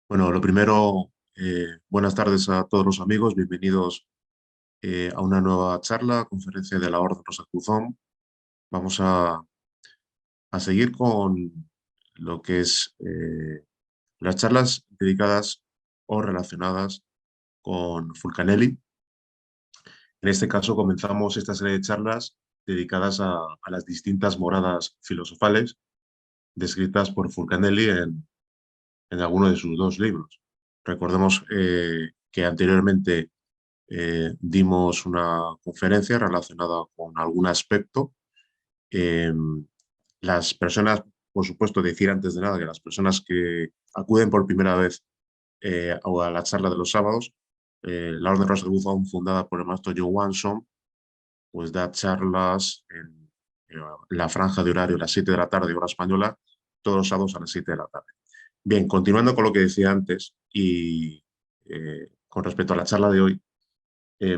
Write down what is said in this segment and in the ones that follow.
Bueno, lo primero, buenas tardes a todos los amigos, bienvenidos a una nueva charla, conferencia de la Orden Rosacruzón. Vamos a seguir con lo que es las charlas dedicadas o relacionadas con Fulcanelli. En este caso comenzamos esta serie de charlas dedicadas a las distintas moradas filosofales descritas por Fulcanelli en alguno de sus dos libros. Recordemos que anteriormente dimos una conferencia relacionada con algún aspecto. Eh, las personas, por supuesto, decir antes de nada que las personas que acuden por primera vez a la charla de los sábados, la Orden Rosacruzón, fundada por el maestro John Wanson, pues da charlas en la franja de horario a las 7 de la tarde, hora española, todos los sábados a las 7 de la tarde. Bien, continuando con lo que decía antes y con respecto a la charla de hoy, eh,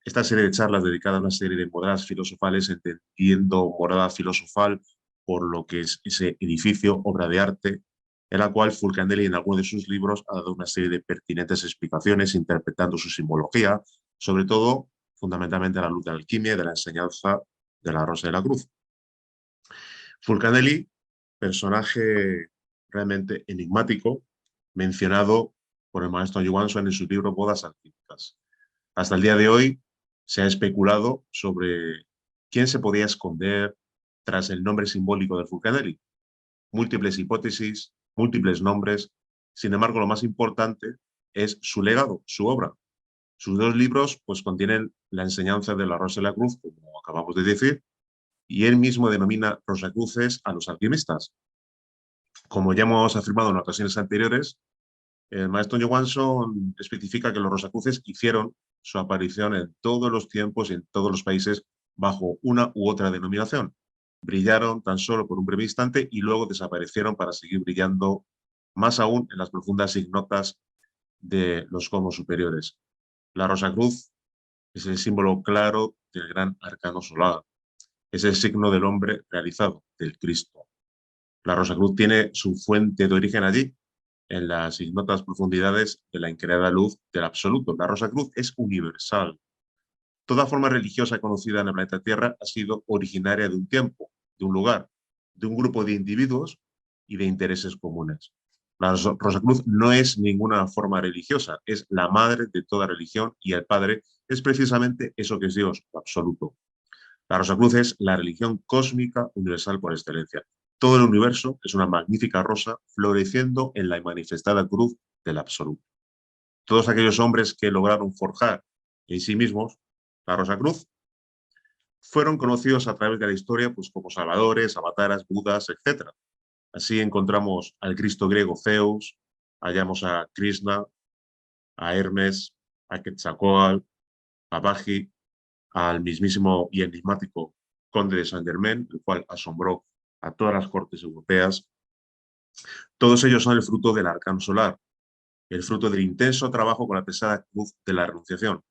esta serie de charlas dedicada a una serie de moradas filosofales, entendiendo morada filosofal por lo que es ese edificio, obra de arte, en la cual Fulcanelli en alguno de sus libros ha dado una serie de pertinentes explicaciones interpretando su simbología, sobre todo, fundamentalmente a la luz de la alquimia y de la enseñanza de la Rosa de la Cruz. Fulcanelli, personaje realmente enigmático, mencionado por el maestro Johansson en su libro Bodas Alquímicas. Hasta el día de hoy se ha especulado sobre quién se podía esconder tras el nombre simbólico de Fulcanelli. Múltiples hipótesis, múltiples nombres. Sin embargo, lo más importante es su legado, su obra. Sus dos libros pues, contienen la enseñanza de la Rosa de la Cruz, como acabamos de decir, y él mismo denomina Rosacruces a los alquimistas. Como ya hemos afirmado en ocasiones anteriores, el maestro Johansson especifica que los Rosacruces hicieron su aparición en todos los tiempos y en todos los países bajo una u otra denominación. Brillaron tan solo por un breve instante y luego desaparecieron para seguir brillando más aún en las profundas ignotas de los cosmos superiores. La Rosacruz es el símbolo claro del gran arcano solar. Es el signo del hombre realizado, del Cristo. La Rosacruz tiene su fuente de origen allí, en las ignotas profundidades de la increada luz del absoluto. La Rosacruz es universal. Toda forma religiosa conocida en el planeta Tierra ha sido originaria de un tiempo, de un lugar, de un grupo de individuos y de intereses comunes. La Rosacruz no es ninguna forma religiosa, es la madre de toda religión y el padre es precisamente eso que es Dios, lo absoluto. La Rosacruz es la religión cósmica universal por excelencia. Todo el universo es una magnífica rosa floreciendo en la manifestada cruz del absoluto. Todos aquellos hombres que lograron forjar en sí mismos la Rosacruz fueron conocidos a través de la historia pues, como salvadores, avataras, budas, etc. Así encontramos al Cristo griego Zeus, hallamos a Krishna, a Hermes, a Quetzalcóatl, a Bagi, al mismísimo y enigmático conde de Saint-Germain, el cual asombró a todas las cortes europeas. Todos ellos son el fruto del arcano solar, el fruto del intenso trabajo con la pesada cruz de la renunciación.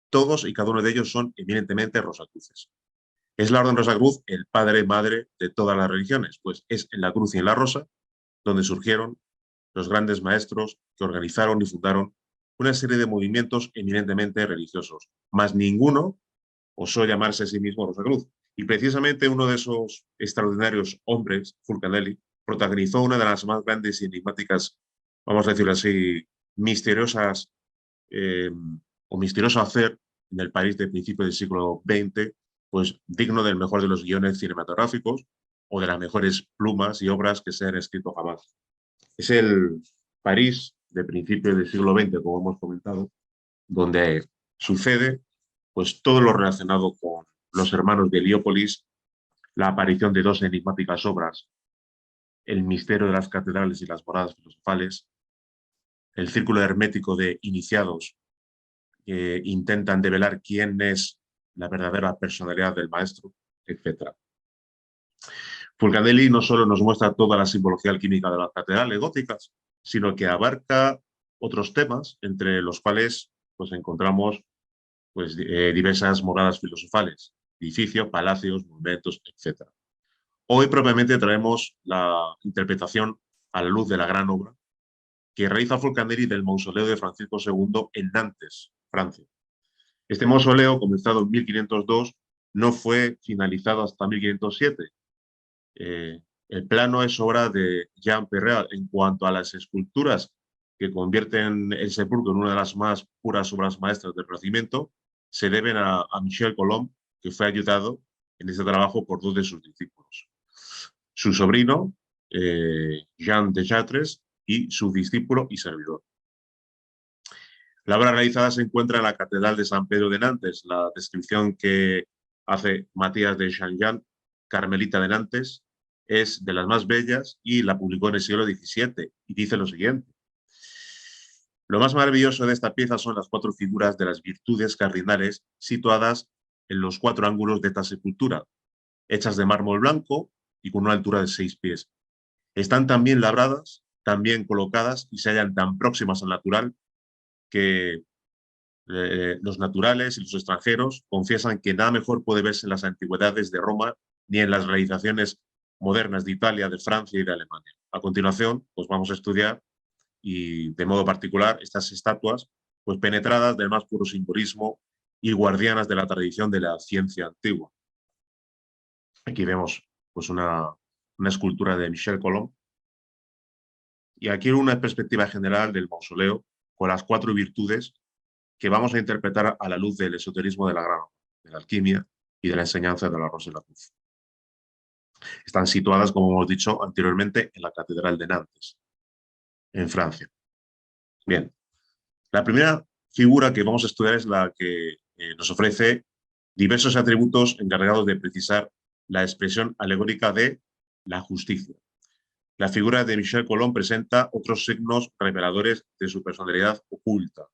Todos y cada uno de ellos son eminentemente rosacruces. ¿Es la Orden Rosacruz el padre madre de todas las religiones? Pues es en la cruz y en la rosa donde surgieron los grandes maestros que organizaron y fundaron una serie de movimientos eminentemente religiosos, más ninguno osó llamarse a sí mismo Rosacruz. Y precisamente uno de esos extraordinarios hombres, Fulcanelli, protagonizó una de las más grandes y enigmáticas, vamos a decirlo así, misteriosas eh, o misterioso hacer en el París de principios del siglo XX, pues digno del mejor de los guiones cinematográficos o de las mejores plumas y obras que se han escrito jamás. Es el París de principios del siglo XX, como hemos comentado, donde sucede pues todo lo relacionado con los hermanos de Heliópolis, la aparición de dos enigmáticas obras, el misterio de las catedrales y las moradas filosofales, el círculo hermético de iniciados que intentan develar quién es la verdadera personalidad del maestro, etc. Fulcanelli no solo nos muestra toda la simbología alquímica de las catedrales góticas, sino que abarca otros temas, entre los cuales pues, encontramos pues, diversas moradas filosofales, edificios, palacios, monumentos, etc. Hoy propiamente traemos la interpretación a la luz de la gran obra que realiza Fulcanelli del mausoleo de Francisco II en Nantes, Francia. Este mausoleo, comenzado en 1502, no fue finalizado hasta 1507. El plano es obra de Jean Perret. En cuanto a las esculturas que convierten el sepulcro en una de las más puras obras maestras del Renacimiento, se deben a Michel Colomb, que fue ayudado en este trabajo por dos de sus discípulos. Su sobrino, Jean de Chartres, y su discípulo y servidor. La obra realizada se encuentra en la Catedral de San Pedro de Nantes. La descripción que hace Matías de Chaignan, carmelita de Nantes, es de las más bellas y la publicó en el siglo XVII y dice lo siguiente. Lo más maravilloso de esta pieza son las 4 figuras de las virtudes cardinales situadas en los 4 ángulos de esta sepultura, hechas de mármol blanco y con una altura de 6 pies. Están tan bien labradas, tan bien colocadas y se hallan tan próximas al natural que los naturales y los extranjeros confiesan que nada mejor puede verse en las antigüedades de Roma ni en las realizaciones modernas de Italia, de Francia y de Alemania. A continuación, pues vamos a estudiar, y de modo particular, estas estatuas, pues penetradas del más puro simbolismo y guardianas de la tradición de la ciencia antigua. Aquí vemos pues una escultura de Michel Colomb, y aquí una perspectiva general del mausoleo con las 4 virtudes que vamos a interpretar a la luz del esoterismo de la grano, de la alquimia y de la enseñanza de la Rosa y la Cruz. Están situadas, como hemos dicho anteriormente, en la Catedral de Nantes, en Francia. Bien, la primera figura que vamos a estudiar es la que nos ofrece diversos atributos encargados de precisar la expresión alegórica de la justicia. La figura de Michel Colomb presenta otros signos reveladores de su personalidad oculta.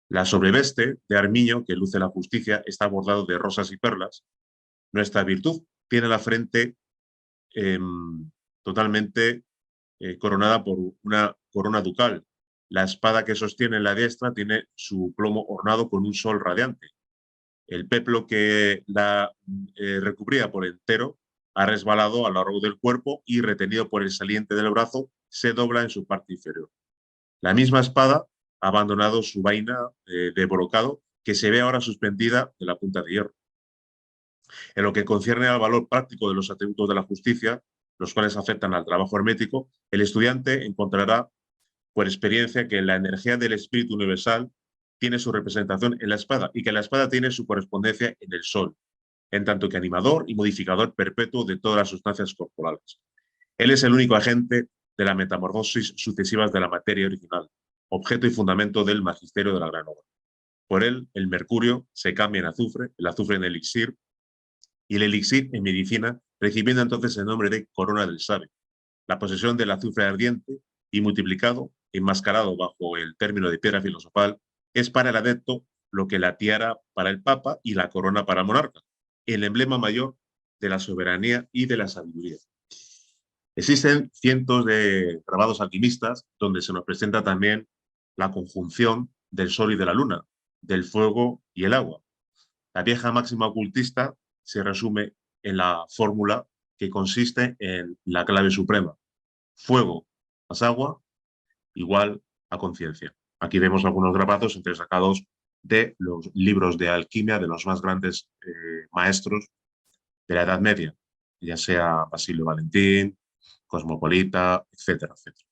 La sobreveste de armiño, que luce la justicia, está bordado de rosas y perlas. Nuestra virtud tiene la frente totalmente coronada por una corona ducal. La espada que sostiene en la diestra tiene su plomo ornado con un sol radiante. El peplo que la recubría por entero ha resbalado a lo largo del cuerpo y, retenido por el saliente del brazo, se dobla en su parte inferior. La misma espada ha abandonado su vaina de brocado, que se ve ahora suspendida de la punta de hierro. En lo que concierne al valor práctico de los atributos de la justicia, los cuales afectan al trabajo hermético, el estudiante encontrará por experiencia que la energía del espíritu universal tiene su representación en la espada y que la espada tiene su correspondencia en el sol, en tanto que animador y modificador perpetuo de todas las sustancias corporales. Él es el único agente de la metamorfosis sucesivas de la materia original, objeto y fundamento del magisterio de la gran obra. Por él, el mercurio se cambia en azufre, el azufre en elixir, y el elixir en medicina, recibiendo entonces el nombre de corona del sabio. La posesión del azufre ardiente y multiplicado, enmascarado bajo el término de piedra filosofal, es para el adepto lo que la tiara para el papa y la corona para el monarca, el emblema mayor de la soberanía y de la sabiduría. Existen cientos de grabados alquimistas donde se nos presenta también la conjunción del sol y de la luna, del fuego y el agua. La vieja máxima ocultista se resume en la fórmula que consiste en la clave suprema: fuego más agua igual a conciencia. Aquí vemos algunos grabados entresacados de los libros de alquimia de los más grandes maestros de la Edad Media, ya sea Basilio Valentín, Cosmopolita, etcétera, etcétera.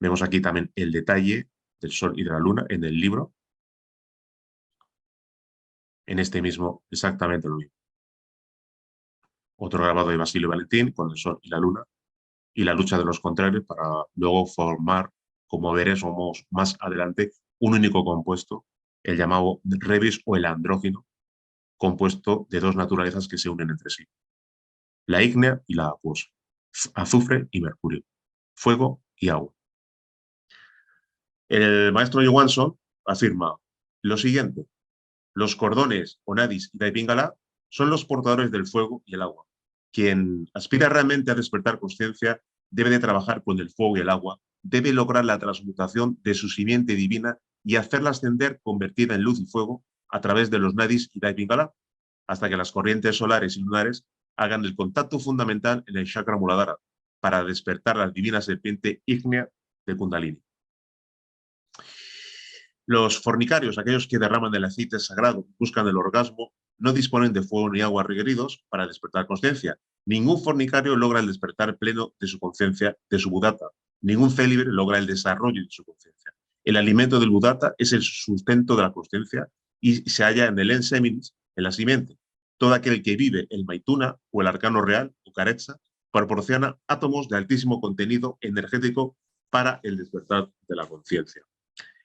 Vemos aquí también el detalle del sol y de la luna en el libro. En este mismo, exactamente lo mismo. Otro grabado de Basilio Valentín con el sol y la luna y la lucha de los contrarios para luego formar, como veremos más adelante, un único compuesto, el llamado rebis o el andrógino, compuesto de 2 naturalezas que se unen entre sí: la ígnea y la acuosa, azufre y mercurio, fuego y agua. El maestro Johansson afirma lo siguiente: los cordones, onadis y daipingala son los portadores del fuego y el agua. Quien aspira realmente a despertar conciencia debe de trabajar con el fuego y el agua, debe lograr la transmutación de su simiente divina y hacerla ascender, convertida en luz y fuego, a través de los nadis y daipingala, hasta que las corrientes solares y lunares hagan el contacto fundamental en el chakra Muladhara, para despertar la divina serpiente ígnea de Kundalini. Los fornicarios, aquellos que derraman el aceite sagrado, buscan el orgasmo, no disponen de fuego ni agua requeridos para despertar conciencia. Ningún fornicario logra el despertar pleno de su conciencia, de su budata. Ningún célibe logra el desarrollo de su conciencia. El alimento del budata es el sustento de la conciencia y se halla en el enseminis, en la simiente. Todo aquel que vive el maituna o el arcano real o carecha proporciona átomos de altísimo contenido energético para el despertar de la conciencia.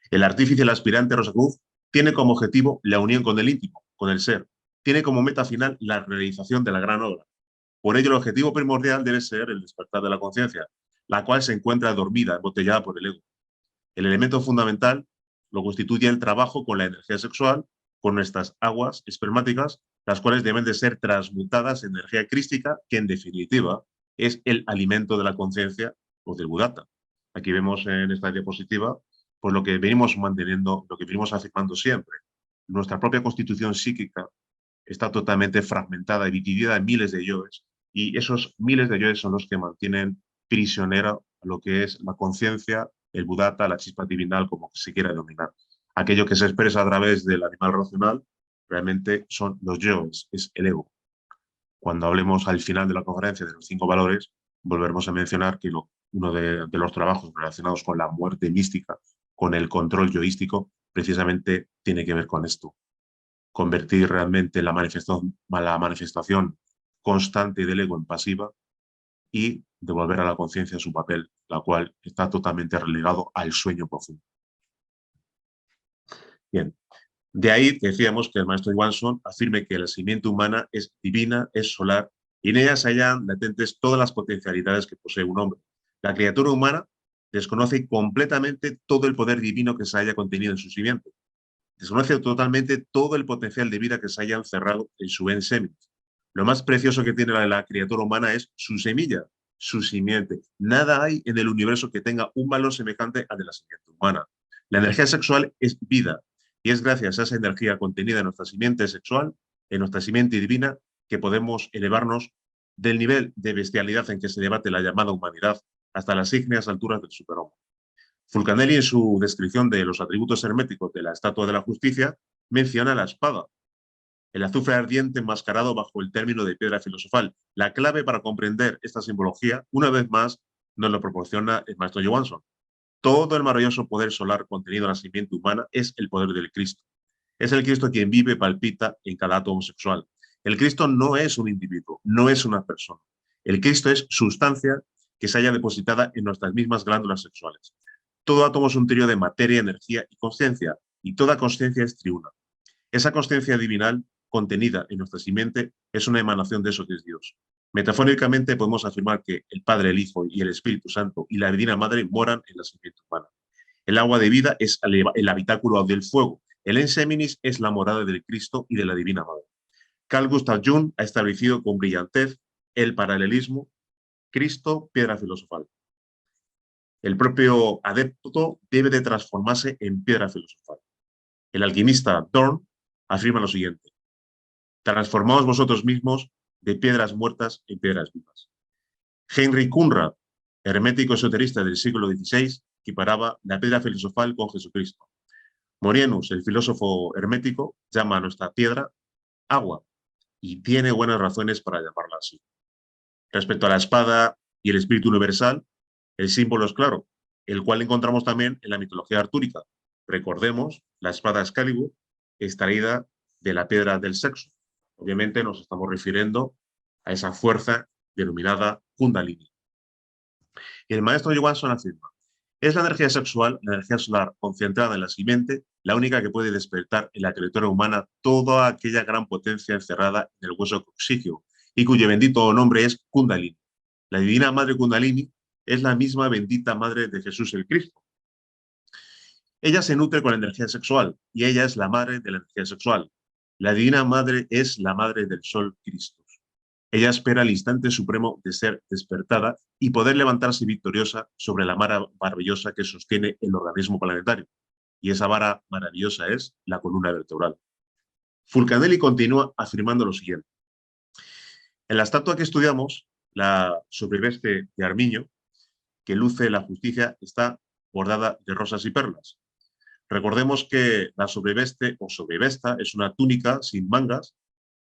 El artífice, el aspirante Rosa Cruz, tiene como objetivo la unión con el íntimo, con el ser. Tiene como meta final la realización de la gran obra. Por ello, el objetivo primordial debe ser el despertar de la conciencia, la cual se encuentra dormida, embotellada por el ego. El elemento fundamental lo constituye el trabajo con la energía sexual, con nuestras aguas espermáticas, las cuales deben de ser transmutadas en energía crística, que en definitiva es el alimento de la conciencia o del budata. Aquí vemos en esta diapositiva pues lo que venimos manteniendo, lo que venimos afirmando siempre. Nuestra propia constitución psíquica está totalmente fragmentada y dividida en miles de yoes, y esos miles de yoes son los que mantienen prisionera lo que es la conciencia, el budata, la chispa divinal, como se quiera denominar. Aquello que se expresa a través del animal racional realmente son los yoes, es el ego. Cuando hablemos al final de la conferencia de los 5 valores, volveremos a mencionar que uno de los trabajos relacionados con la muerte mística, con el control yoístico, precisamente tiene que ver con esto. Convertir realmente la manifestación constante del ego en pasiva y devolver a la conciencia su papel, la cual está totalmente relegado al sueño profundo. Bien, de ahí decíamos que el maestro Johansson afirme que la simiente humana es divina, es solar, y en ella se hallan latentes todas las potencialidades que posee un hombre. La criatura humana desconoce completamente todo el poder divino que se haya contenido en su simiente. Desconoce totalmente todo el potencial de vida que se haya encerrado en su enseminis. Lo más precioso que tiene la criatura humana es su semilla, su simiente. Nada hay en el universo que tenga un valor semejante al de la simiente humana. La energía sexual es vida, y es gracias a esa energía contenida en nuestra simiente sexual, en nuestra simiente divina, que podemos elevarnos del nivel de bestialidad en que se debate la llamada humanidad hasta las ígneas alturas del superhombre. Fulcanelli, en su descripción de los atributos herméticos de la estatua de la justicia, menciona la espada, el azufre ardiente enmascarado bajo el término de piedra filosofal. La clave para comprender esta simbología, una vez más, nos lo proporciona el maestro Johansson. Todo el maravilloso poder solar contenido en la simiente humana es el poder del Cristo. Es el Cristo quien vive y palpita en cada átomo sexual. El Cristo no es un individuo, no es una persona. El Cristo es sustancia que se haya depositada en nuestras mismas glándulas sexuales. Todo átomo es un trío de materia, energía y consciencia, y toda consciencia es triuna. Esa consciencia divinal contenida en nuestra simiente es una emanación de eso que es Dios. Metafóricamente podemos afirmar que el Padre, el Hijo y el Espíritu Santo y la Divina Madre moran en la simiente humana. El agua de vida es el habitáculo del fuego. El enseminis es la morada del Cristo y de la Divina Madre. Carl Gustav Jung ha establecido con brillantez el paralelismo Cristo, piedra filosofal. El propio adepto debe de transformarse en piedra filosofal. El alquimista Dorn afirma lo siguiente: transformaos vosotros mismos de piedras muertas en piedras vivas. Heinrich Kunrad, hermético esoterista del siglo XVI, equiparaba la piedra filosofal con Jesucristo. Morienus, el filósofo hermético, llama a nuestra piedra agua, y tiene buenas razones para llamarla así. Respecto a la espada y el espíritu universal, el símbolo es claro, el cual encontramos también en la mitología artúrica. Recordemos, la espada Excalibur, extraída de la piedra del sexo. Obviamente nos estamos refiriendo a esa fuerza denominada Kundalini. Y el maestro Johansson afirma: es la energía sexual, la energía solar concentrada en la simiente, la única que puede despertar en la criatura humana toda aquella gran potencia encerrada en el hueso coxígeo, y cuyo bendito nombre es Kundalini. La divina madre Kundalini es la misma bendita madre de Jesús el Cristo. Ella se nutre con la energía sexual, y ella es la madre de la energía sexual. La divina madre es la madre del sol Cristo. Ella espera el instante supremo de ser despertada y poder levantarse victoriosa sobre la vara maravillosa que sostiene el organismo planetario. Y esa vara maravillosa es la columna vertebral. Fulcanelli continúa afirmando lo siguiente: en la estatua que estudiamos, la sobreveste de armiño, que luce la justicia, está bordada de rosas y perlas. Recordemos que la sobreveste o sobrevesta es una túnica sin mangas,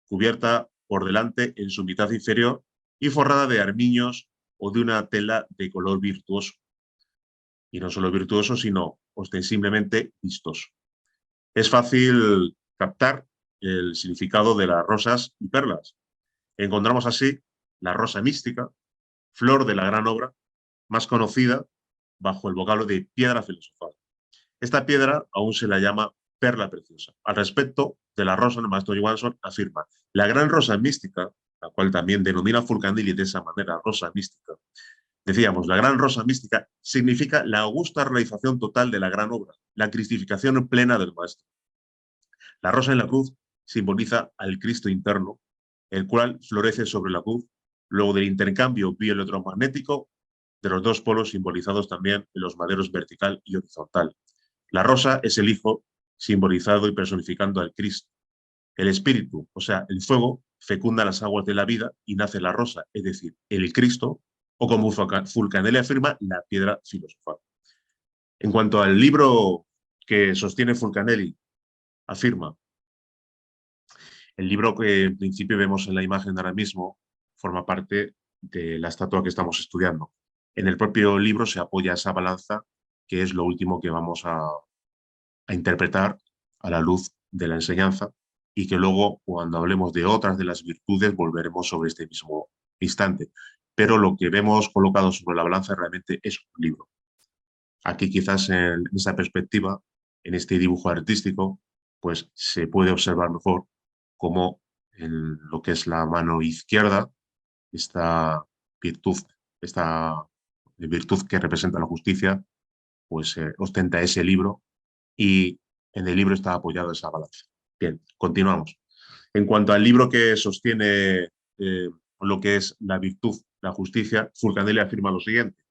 cubierta por delante en su mitad inferior y forrada de armiños o de una tela de color virtuoso. Y no solo virtuoso, sino ostensiblemente vistoso. Es fácil captar el significado de las rosas y perlas. Encontramos así la rosa mística, flor de la gran obra, más conocida bajo el vocablo de piedra filosofal. Esta piedra aún se la llama perla preciosa. Al respecto de la rosa, el maestro Johansson afirma: la gran rosa mística, la cual también denomina Fulcanelli de esa manera rosa mística, decíamos, la gran rosa mística significa la augusta realización total de la gran obra, la cristificación plena del maestro. La rosa en la cruz simboliza al Cristo interno, el cual florece sobre la cruz, luego del intercambio bioelectromagnético de los dos polos simbolizados también en los maderos vertical y horizontal. La rosa es el Hijo simbolizado y personificando al Cristo. El Espíritu, o sea, el fuego, fecunda las aguas de la vida y nace la rosa, es decir, el Cristo, o como Fulcanelli afirma, la piedra filosofal. En cuanto al libro que sostiene Fulcanelli, afirma: el libro que en principio vemos en la imagen ahora mismo forma parte de la estatua que estamos estudiando. En el propio libro se apoya esa balanza, que es lo último que vamos a interpretar a la luz de la enseñanza, y que luego, cuando hablemos de otras de las virtudes, volveremos sobre este mismo instante. Pero lo que vemos colocado sobre la balanza realmente es un libro. Aquí quizás en esa perspectiva, en este dibujo artístico, pues se puede observar mejor cómo en lo que es la mano izquierda, esta esta virtud que representa la justicia, pues ostenta ese libro, y en el libro está apoyado esa balanza. Bien, continuamos. En cuanto al libro que sostiene lo que es la virtud, la justicia, Fulcanelli afirma lo siguiente: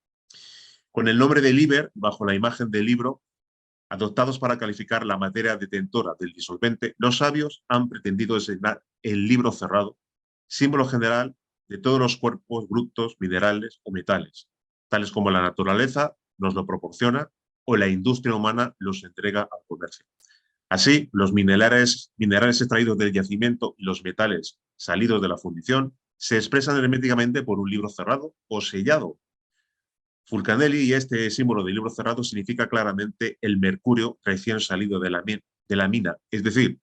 con el nombre de liber, bajo la imagen del libro, adoptados para calificar la materia detentora del disolvente, los sabios han pretendido designar el libro cerrado, símbolo general de todos los cuerpos brutos, minerales o metales, tales como la naturaleza nos lo proporciona o la industria humana los entrega al comercio. Así, los minerales extraídos del yacimiento y los metales salidos de la fundición se expresan herméticamente por un libro cerrado o sellado. Fulcanelli, y este símbolo de libro cerrado significa claramente el mercurio recién salido de la mina, es decir,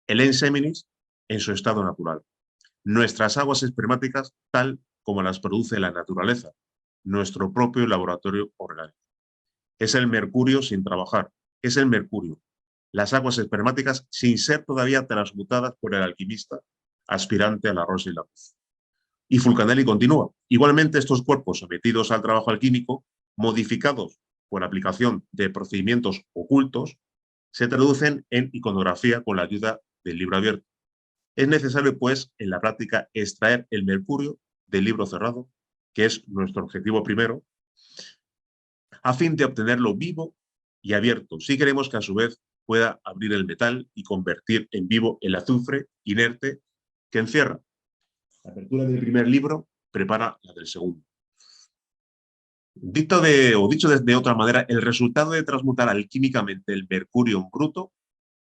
el enseminis en su estado natural. Nuestras aguas espermáticas tal como las produce la naturaleza, nuestro propio laboratorio orgánico. Es el mercurio sin trabajar, es el mercurio, las aguas espermáticas sin ser todavía transmutadas por el alquimista aspirante a la rosa y la luz. Y Fulcanelli continúa: igualmente estos cuerpos sometidos al trabajo alquímico, modificados por aplicación de procedimientos ocultos, se traducen en iconografía con la ayuda del libro abierto. Es necesario, pues, en la práctica extraer el mercurio del libro cerrado, que es nuestro objetivo primero, a fin de obtenerlo vivo y abierto, si queremos que a su vez pueda abrir el metal y convertir en vivo el azufre inerte que encierra. La apertura del primer libro prepara la del segundo. Dicho de otra manera, el resultado de transmutar alquímicamente el mercurio en bruto,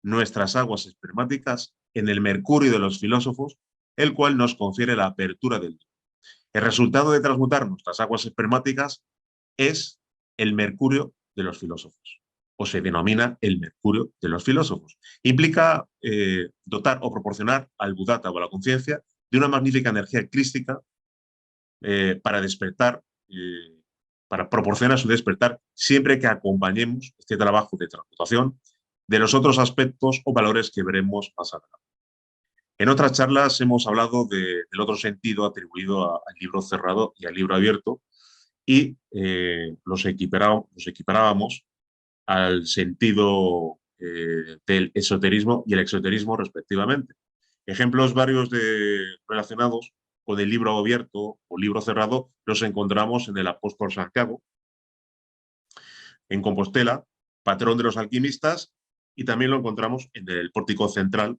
nuestras aguas espermáticas, en el mercurio de los filósofos, el cual nos confiere la apertura del libro. El resultado de transmutar nuestras aguas espermáticas es el mercurio de los filósofos, o se denomina el mercurio de los filósofos. Implica dotar o proporcionar al Buddhata o a la conciencia de una magnífica energía crística para despertar, para proporcionar su despertar, siempre que acompañemos este trabajo de transmutación de los otros aspectos o valores que veremos más adelante. En otras charlas hemos hablado del otro sentido atribuido al libro cerrado y al libro abierto, y los equiparábamos al sentido del esoterismo y el exoterismo respectivamente. Ejemplos varios relacionados con el libro abierto o libro cerrado los encontramos en el apóstol Santiago, en Compostela, patrón de los alquimistas, y también lo encontramos en el pórtico central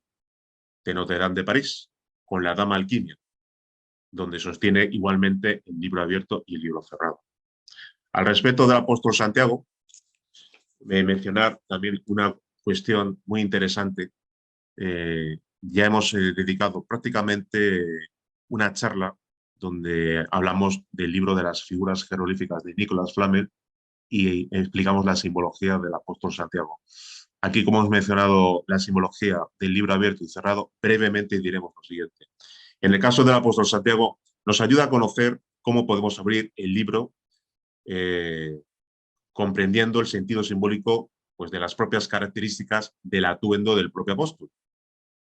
de Notre Dame de París, con la Dama Alquimia, donde sostiene igualmente el libro abierto y el libro cerrado. Al respecto del apóstol Santiago, mencionar también una cuestión muy interesante. Ya hemos dedicado prácticamente una charla donde hablamos del libro de las figuras jeroglíficas de Nicolas Flamel y explicamos la simbología del apóstol Santiago. Aquí, como hemos mencionado la simbología del libro abierto y cerrado, brevemente diremos lo siguiente. En el caso del apóstol Santiago, nos ayuda a conocer cómo podemos abrir el libro comprendiendo el sentido simbólico pues, de las propias características del atuendo del propio apóstol.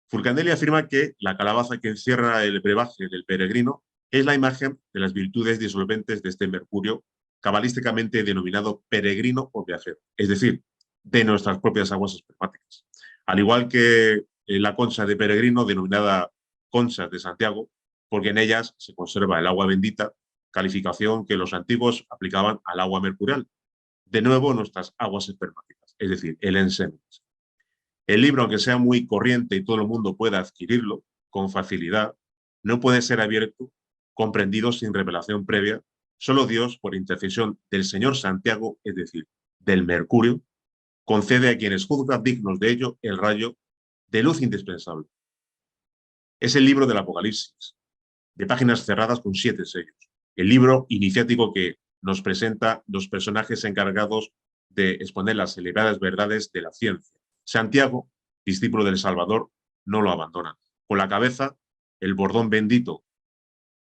Fulcanelli afirma que la calabaza que encierra el brebaje del peregrino es la imagen de las virtudes disolventes de este mercurio, cabalísticamente denominado peregrino o viajero, es decir, de nuestras propias aguas espermáticas. Al igual que la concha de peregrino, denominada conchas de Santiago, porque en ellas se conserva el agua bendita, calificación que los antiguos aplicaban al agua mercurial. De nuevo, nuestras aguas espermáticas, es decir, el ensémenes. El libro, aunque sea muy corriente y todo el mundo pueda adquirirlo con facilidad, no puede ser abierto, comprendido sin revelación previa. Solo Dios, por intercesión del Señor Santiago, es decir, del Mercurio, concede a quienes juzgan dignos de ello el rayo de luz indispensable. Es el libro del Apocalipsis, de páginas cerradas con 7 sellos. El libro iniciático que nos presenta los personajes encargados de exponer las elevadas verdades de la ciencia. Santiago, discípulo del Salvador, no lo abandona. Con la cabeza, el bordón bendito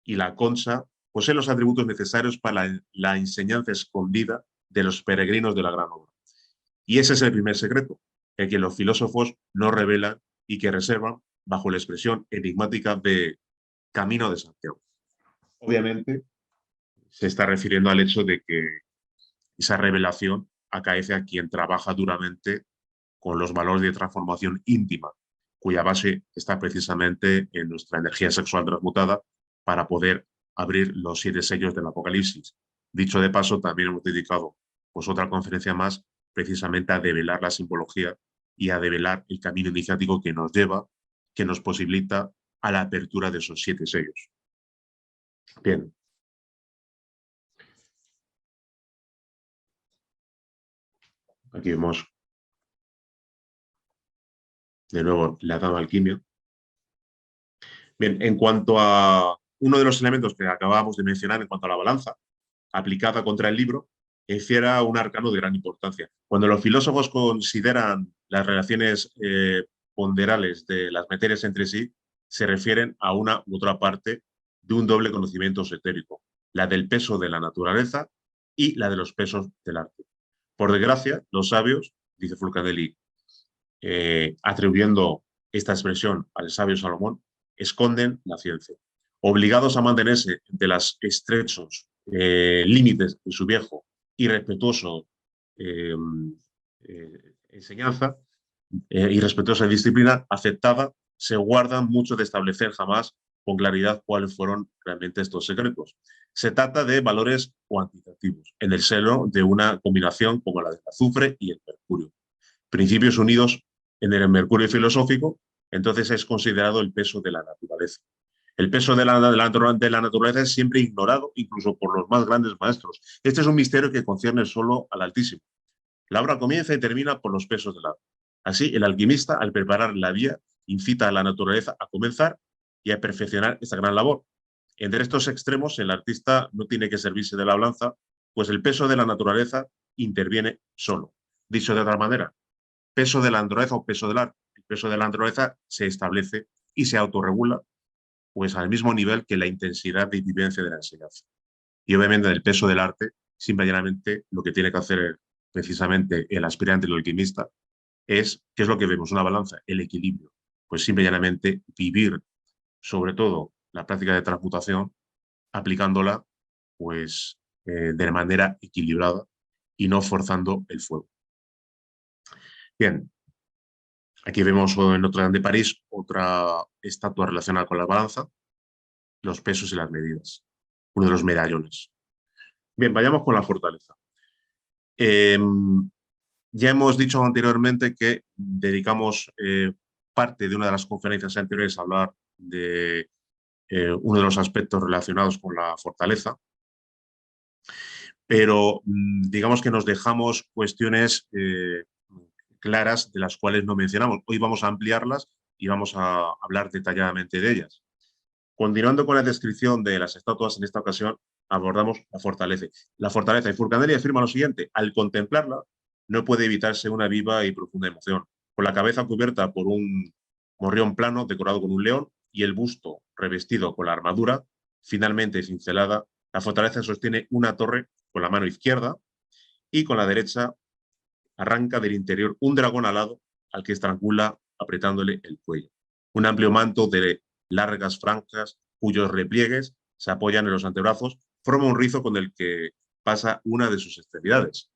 y la concha poseen los atributos necesarios para la enseñanza escondida de los peregrinos de la gran obra. Y ese es el primer secreto, el que los filósofos no revelan y que reservan bajo la expresión enigmática de Camino de Santiago. Obviamente, se está refiriendo al hecho de que esa revelación acaece a quien trabaja duramente con los valores de transformación íntima, cuya base está precisamente en nuestra energía sexual transmutada para poder abrir los 7 sellos del Apocalipsis. Dicho de paso, también hemos dedicado pues, otra conferencia más precisamente a develar la simbología y a develar el camino iniciático que nos lleva, que nos posibilita a la apertura de esos 7 sellos. Bien. Aquí vemos de nuevo la dama alquimia. Bien, en cuanto a uno de los elementos que acabábamos de mencionar en cuanto a la balanza, aplicada contra el libro, encierra un arcano de gran importancia. Cuando los filósofos consideran las relaciones ponderales de las materias entre sí, se refieren a una u otra parte de un doble conocimiento esotérico, la del peso de la naturaleza y la de los pesos del arte. Por desgracia, los sabios, dice Fulcanelli, atribuyendo esta expresión al sabio Salomón, esconden la ciencia. Obligados a mantenerse entre los estrechos límites de su viejo y respetuoso enseñanza y respetuosa disciplina aceptada, se guardan mucho de establecer jamás con claridad cuáles fueron realmente estos secretos. Se trata de valores cuantitativos en el seno de una combinación como la del azufre y el mercurio. Principios unidos en el mercurio filosófico, entonces es considerado el peso de la naturaleza. El peso de la naturaleza es siempre ignorado, incluso por los más grandes maestros. Este es un misterio que concierne solo al Altísimo. La obra comienza y termina por los pesos del arte. Así, el alquimista, al preparar la vía, incita a la naturaleza a comenzar y a perfeccionar esta gran labor. Entre estos extremos, el artista no tiene que servirse de la balanza, pues el peso de la naturaleza interviene solo. Dicho de otra manera, peso de la naturaleza o peso del arte. El peso de la naturaleza se establece y se autorregula pues al mismo nivel que la intensidad de vivencia de la enseñanza. Y obviamente el peso del arte, simplemente lo que tiene que hacer precisamente el aspirante, el alquimista, es, ¿qué es lo que vemos? Una balanza, el equilibrio. Pues simplemente vivir, sobre todo, la práctica de transmutación, aplicándola pues de manera equilibrada y no forzando el fuego. Bien, aquí vemos en Notre Dame de París otra estatua relacionada con la balanza, los pesos y las medidas, uno de los medallones. Bien, vayamos con la fortaleza. Ya hemos dicho anteriormente que dedicamos parte de una de las conferencias anteriores a hablar de uno de los aspectos relacionados con la fortaleza. pero digamos que nos dejamos cuestiones claras de las cuales no mencionamos. Hoy vamos a ampliarlas y vamos a hablar detalladamente de ellas. Continuando con la descripción de las estatuas, en esta ocasión abordamos la fortaleza. La fortaleza, y Furcanelli afirma lo siguiente: al contemplarla no puede evitarse una viva y profunda emoción. Con la cabeza cubierta por un morrión plano decorado con un león y el busto revestido con la armadura finalmente cincelada, la fortaleza sostiene una torre con la mano izquierda y con la derecha arranca del interior un dragón alado al que estrangula apretándole el cuello. Un amplio manto de largas franjas cuyos repliegues se apoyan en los antebrazos forma un rizo con el que pasa una de sus extremidades.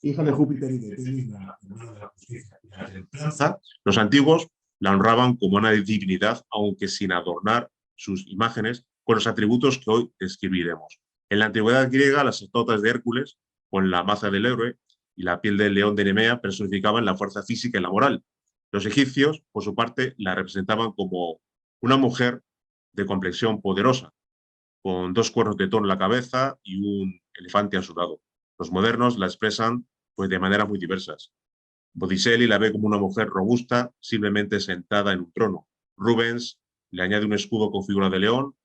Hija de Júpiter y de Temis, la hermana de la justicia y la templanza, los antiguos la honraban como una divinidad, aunque sin adornar sus imágenes con los atributos que hoy describiremos. En la antigüedad griega, las estatuas de Hércules, con la maza del héroe y la piel del león de Nemea, personificaban la fuerza física y la moral. Los egipcios, por su parte, la representaban como una mujer de complexión poderosa, con 2 cuernos de toro en la cabeza y un elefante a su lado. Los modernos la expresan pues, de maneras muy diversas. Botticelli la ve como una mujer robusta, simplemente sentada en un trono. Rubens le añade un escudo con figura de león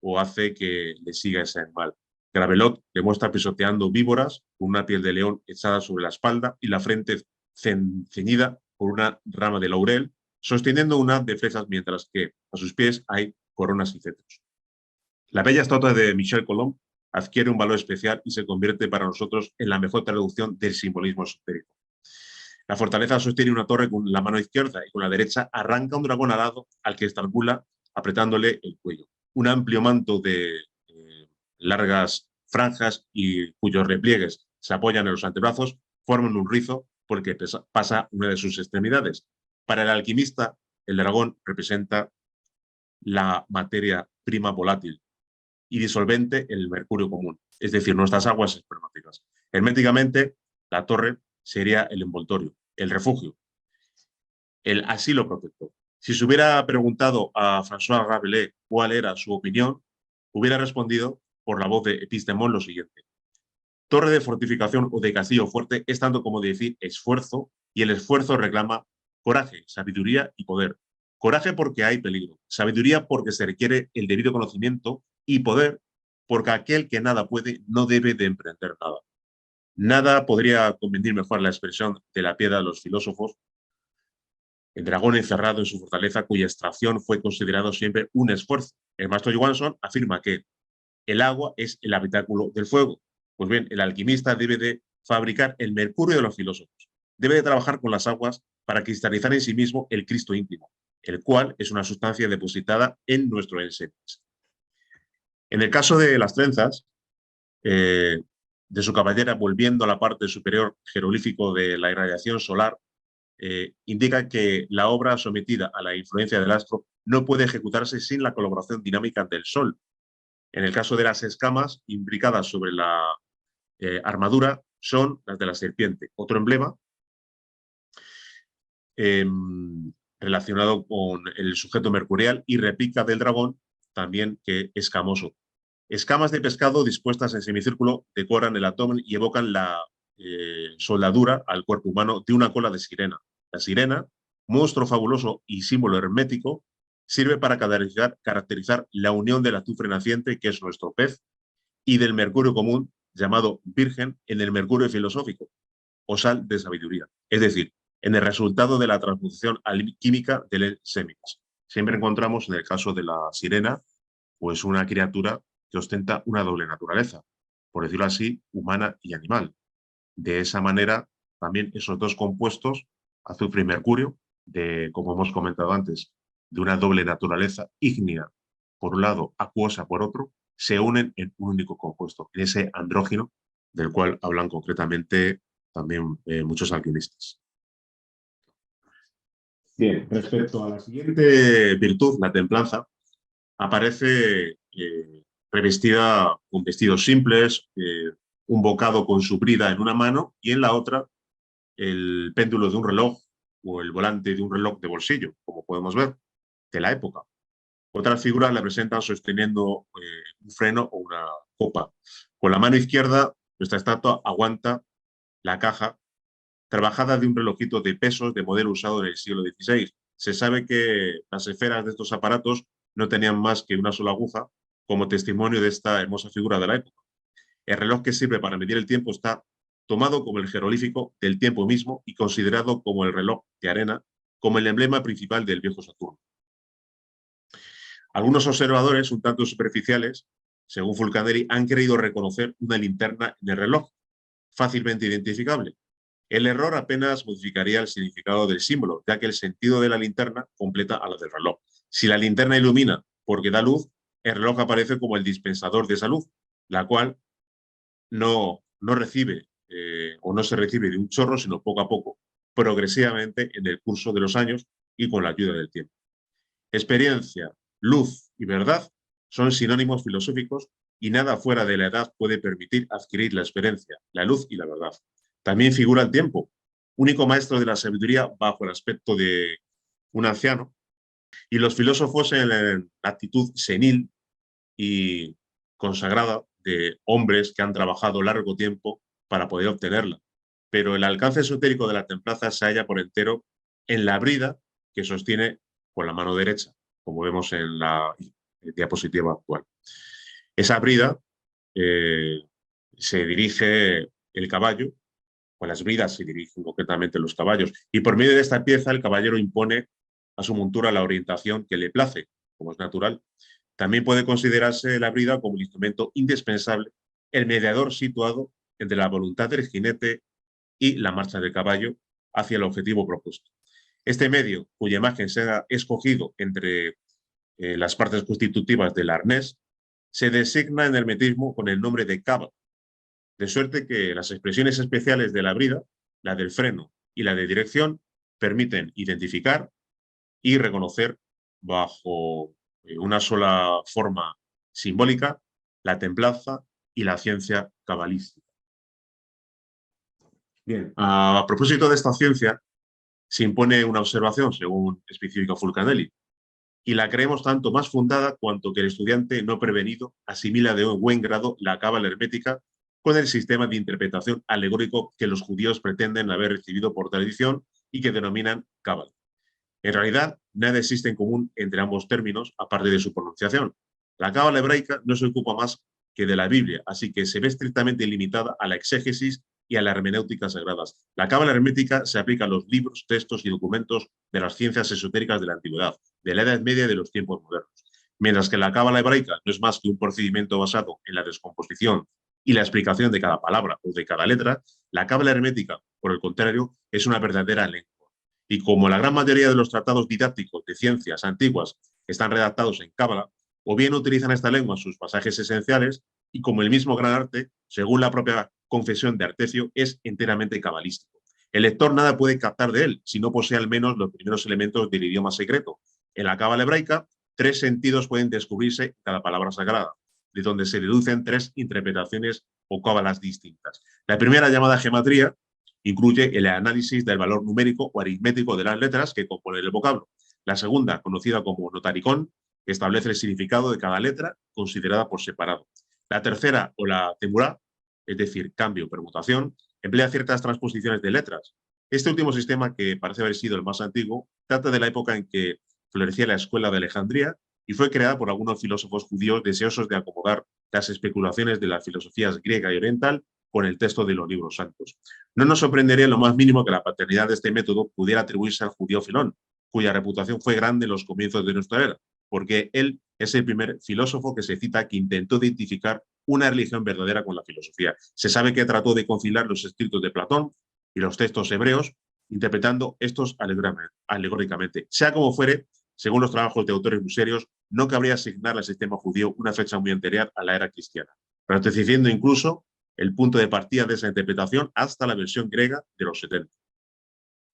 o hace que le siga ese animal. Gravelot le muestra pisoteando víboras con una piel de león echada sobre la espalda y la frente ceñida por una rama de laurel, sosteniendo una de flechas, mientras que a sus pies hay coronas y cetros. La bella estatua de Michel Colomb adquiere un valor especial y se convierte para nosotros en la mejor traducción del simbolismo esotérico. La fortaleza sostiene una torre con la mano izquierda y con la derecha arranca un dragón alado al que estrangula apretándole el cuello. Un amplio manto de largas franjas y cuyos repliegues se apoyan en los antebrazos forman un rizo porque pasa una de sus extremidades. Para el alquimista, el dragón representa la materia prima volátil y disolvente en el mercurio común, es decir, nuestras aguas espermáticas. Herméticamente, la torre sería el envoltorio, el refugio, el asilo protector. Si se hubiera preguntado a François Rabelais cuál era su opinión, hubiera respondido por la voz de Epistemón lo siguiente: torre de fortificación o de castillo fuerte es tanto como decir esfuerzo, y el esfuerzo reclama coraje, sabiduría y poder. Coraje porque hay peligro, sabiduría porque se requiere el debido conocimiento y poder porque aquel que nada puede no debe de emprender nada. Nada podría convenir mejor la expresión de la piedra de los filósofos: el dragón encerrado en su fortaleza cuya extracción fue considerado siempre un esfuerzo. El maestro Johansson afirma que el agua es el habitáculo del fuego. Pues bien, el alquimista debe de fabricar el mercurio de los filósofos. Debe de trabajar con las aguas para cristalizar en sí mismo el Cristo íntimo, el cual es una sustancia depositada en nuestro enseres. En el caso de las trenzas, de su cabellera, volviendo a la parte superior jeroglífico de la irradiación solar, indica que la obra sometida a la influencia del astro no puede ejecutarse sin la colaboración dinámica del Sol. En el caso de las escamas imbricadas sobre la armadura son las de la serpiente. Otro emblema relacionado con el sujeto mercurial y réplica del dragón, también que escamoso. Escamas de pescado dispuestas en semicírculo decoran el abdomen y evocan la soldadura al cuerpo humano de una cola de sirena. La sirena, monstruo fabuloso y símbolo hermético, sirve para caracterizar la unión del azufre naciente, que es nuestro pez, y del mercurio común, llamado virgen, en el mercurio filosófico, o sal de sabiduría. Es decir, en el resultado de la transposición alquímica del sémix. Siempre encontramos, en el caso de la sirena, pues una criatura que ostenta una doble naturaleza, por decirlo así, humana y animal. De esa manera, también esos dos compuestos, azufre y mercurio, como hemos comentado antes, de una doble naturaleza ígnea, por un lado, acuosa por otro, se unen en un único compuesto, en ese andrógeno del cual hablan concretamente también muchos alquimistas. Bien, respecto a la siguiente virtud, la templanza, aparece revestida con vestidos simples, un bocado con su brida en una mano y en la otra el péndulo de un reloj o el volante de un reloj de bolsillo, como podemos ver, de la época. Otras figuras la presentan sosteniendo un freno o una copa. Con la mano izquierda nuestra estatua aguanta la caja trabajada de un relojito de pesos de modelo usado en el siglo XVI. Se sabe que las esferas de estos aparatos no tenían más que una sola aguja, como testimonio de esta hermosa figura de la época. El reloj que sirve para medir el tiempo está tomado como el jeroglífico del tiempo mismo y considerado como el reloj de arena, como el emblema principal del viejo Saturno. Algunos observadores, un tanto superficiales, según Fulcanelli, han querido reconocer una linterna en el reloj, fácilmente identificable. El error apenas modificaría el significado del símbolo, ya que el sentido de la linterna completa a la del reloj. Si la linterna ilumina porque da luz, el reloj aparece como el dispensador de esa luz, la cual no recibe o no se recibe de un chorro, sino poco a poco, progresivamente en el curso de los años y con la ayuda del tiempo. Experiencia, luz y verdad son sinónimos filosóficos y nada fuera de la edad puede permitir adquirir la experiencia, la luz y la verdad. También figura el tiempo, único maestro de la sabiduría bajo el aspecto de un anciano, y los filósofos en la actitud senil y consagrada de hombres que han trabajado largo tiempo para poder obtenerla. Pero el alcance esotérico de la templanza se halla por entero en la brida que sostiene con la mano derecha, como vemos en la diapositiva actual. Esa brida se dirige el caballo, o las bridas se dirigen concretamente los caballos, y por medio de esta pieza el caballero impone a su montura la orientación que le place, como es natural. También puede considerarse la brida como un instrumento indispensable, el mediador situado entre la voluntad del jinete y la marcha del caballo hacia el objetivo propuesto. Este medio, cuya imagen se ha escogido entre las partes constitutivas del arnés, se designa en hermetismo con el nombre de caba, de suerte que las expresiones especiales de la brida, la del freno y la de dirección, permiten identificar y reconocer bajo una sola forma simbólica la templanza y la ciencia cabalística. Bien, a propósito de esta ciencia, se impone una observación, según especifica Fulcanelli, y la creemos tanto más fundada cuanto que el estudiante no prevenido asimila de un buen grado la cábala hermética con el sistema de interpretación alegórico que los judíos pretenden haber recibido por tradición y que denominan cábala. En realidad, nada existe en común entre ambos términos, aparte de su pronunciación. La cábala hebraica no se ocupa más que de la Biblia, así que se ve estrictamente limitada a la exégesis y a la hermenéutica sagradas. La cábala hermética se aplica a los libros, textos y documentos de las ciencias esotéricas de la antigüedad, de la Edad Media y de los tiempos modernos. Mientras que la cábala hebraica no es más que un procedimiento basado en la descomposición y la explicación de cada palabra o de cada letra, la cábala hermética, por el contrario, es una verdadera lengua. Y como la gran mayoría de los tratados didácticos de ciencias antiguas están redactados en cábala, o bien utilizan esta lengua en sus pasajes esenciales, y como el mismo gran arte, según la propia confesión de Artesio, es enteramente cabalístico. El lector nada puede captar de él, si no posee al menos los primeros elementos del idioma secreto. En la cábala hebraica, 3 sentidos pueden descubrirse en cada palabra sagrada, de donde se deducen 3 interpretaciones o cábalas distintas. La primera, llamada gematría, incluye el análisis del valor numérico o aritmético de las letras que componen el vocablo. La segunda, conocida como notaricón, establece el significado de cada letra considerada por separado. La tercera, o la temurá, es decir, cambio, permutación, emplea ciertas transposiciones de letras. Este último sistema, que parece haber sido el más antiguo, trata de la época en que florecía la escuela de Alejandría y fue creada por algunos filósofos judíos deseosos de acomodar las especulaciones de las filosofías griega y oriental con el texto de los libros santos. No nos sorprendería en lo más mínimo que la paternidad de este método pudiera atribuirse al judío Filón, cuya reputación fue grande en los comienzos de nuestra era, porque él es el primer filósofo que se cita que intentó identificar una religión verdadera con la filosofía. Se sabe que trató de conciliar los escritos de Platón y los textos hebreos, interpretando estos alegóricamente. Sea como fuere, según los trabajos de autores muy serios, no cabría asignarle al sistema judío una fecha muy anterior a la era cristiana, restringiendo incluso el punto de partida de esa interpretación hasta la versión griega de los 70.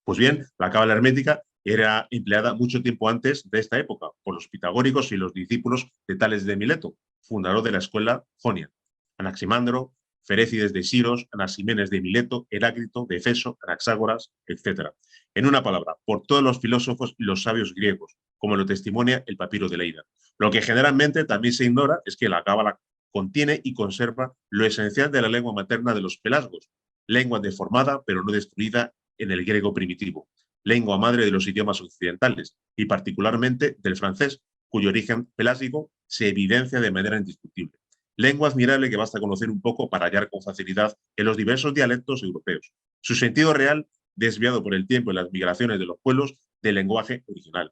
Pues bien, la cábala hermética era empleada mucho tiempo antes de esta época por los pitagóricos y los discípulos de Tales de Mileto, fundador de la escuela jonia, Anaximandro, Ferécides de Siros, Anaximenes de Mileto, Heráclito de Efeso, Anaxágoras, etc. En una palabra, por todos los filósofos y los sabios griegos, como lo testimonia el papiro de Leida. Lo que generalmente también se ignora es que la cábala contiene y conserva lo esencial de la lengua materna de los pelasgos, lengua deformada pero no destruida en el griego primitivo, lengua madre de los idiomas occidentales y particularmente del francés, cuyo origen pelásgico se evidencia de manera indiscutible. Lengua admirable que basta conocer un poco para hallar con facilidad en los diversos dialectos europeos. Su sentido real, desviado por el tiempo y las migraciones de los pueblos del lenguaje original.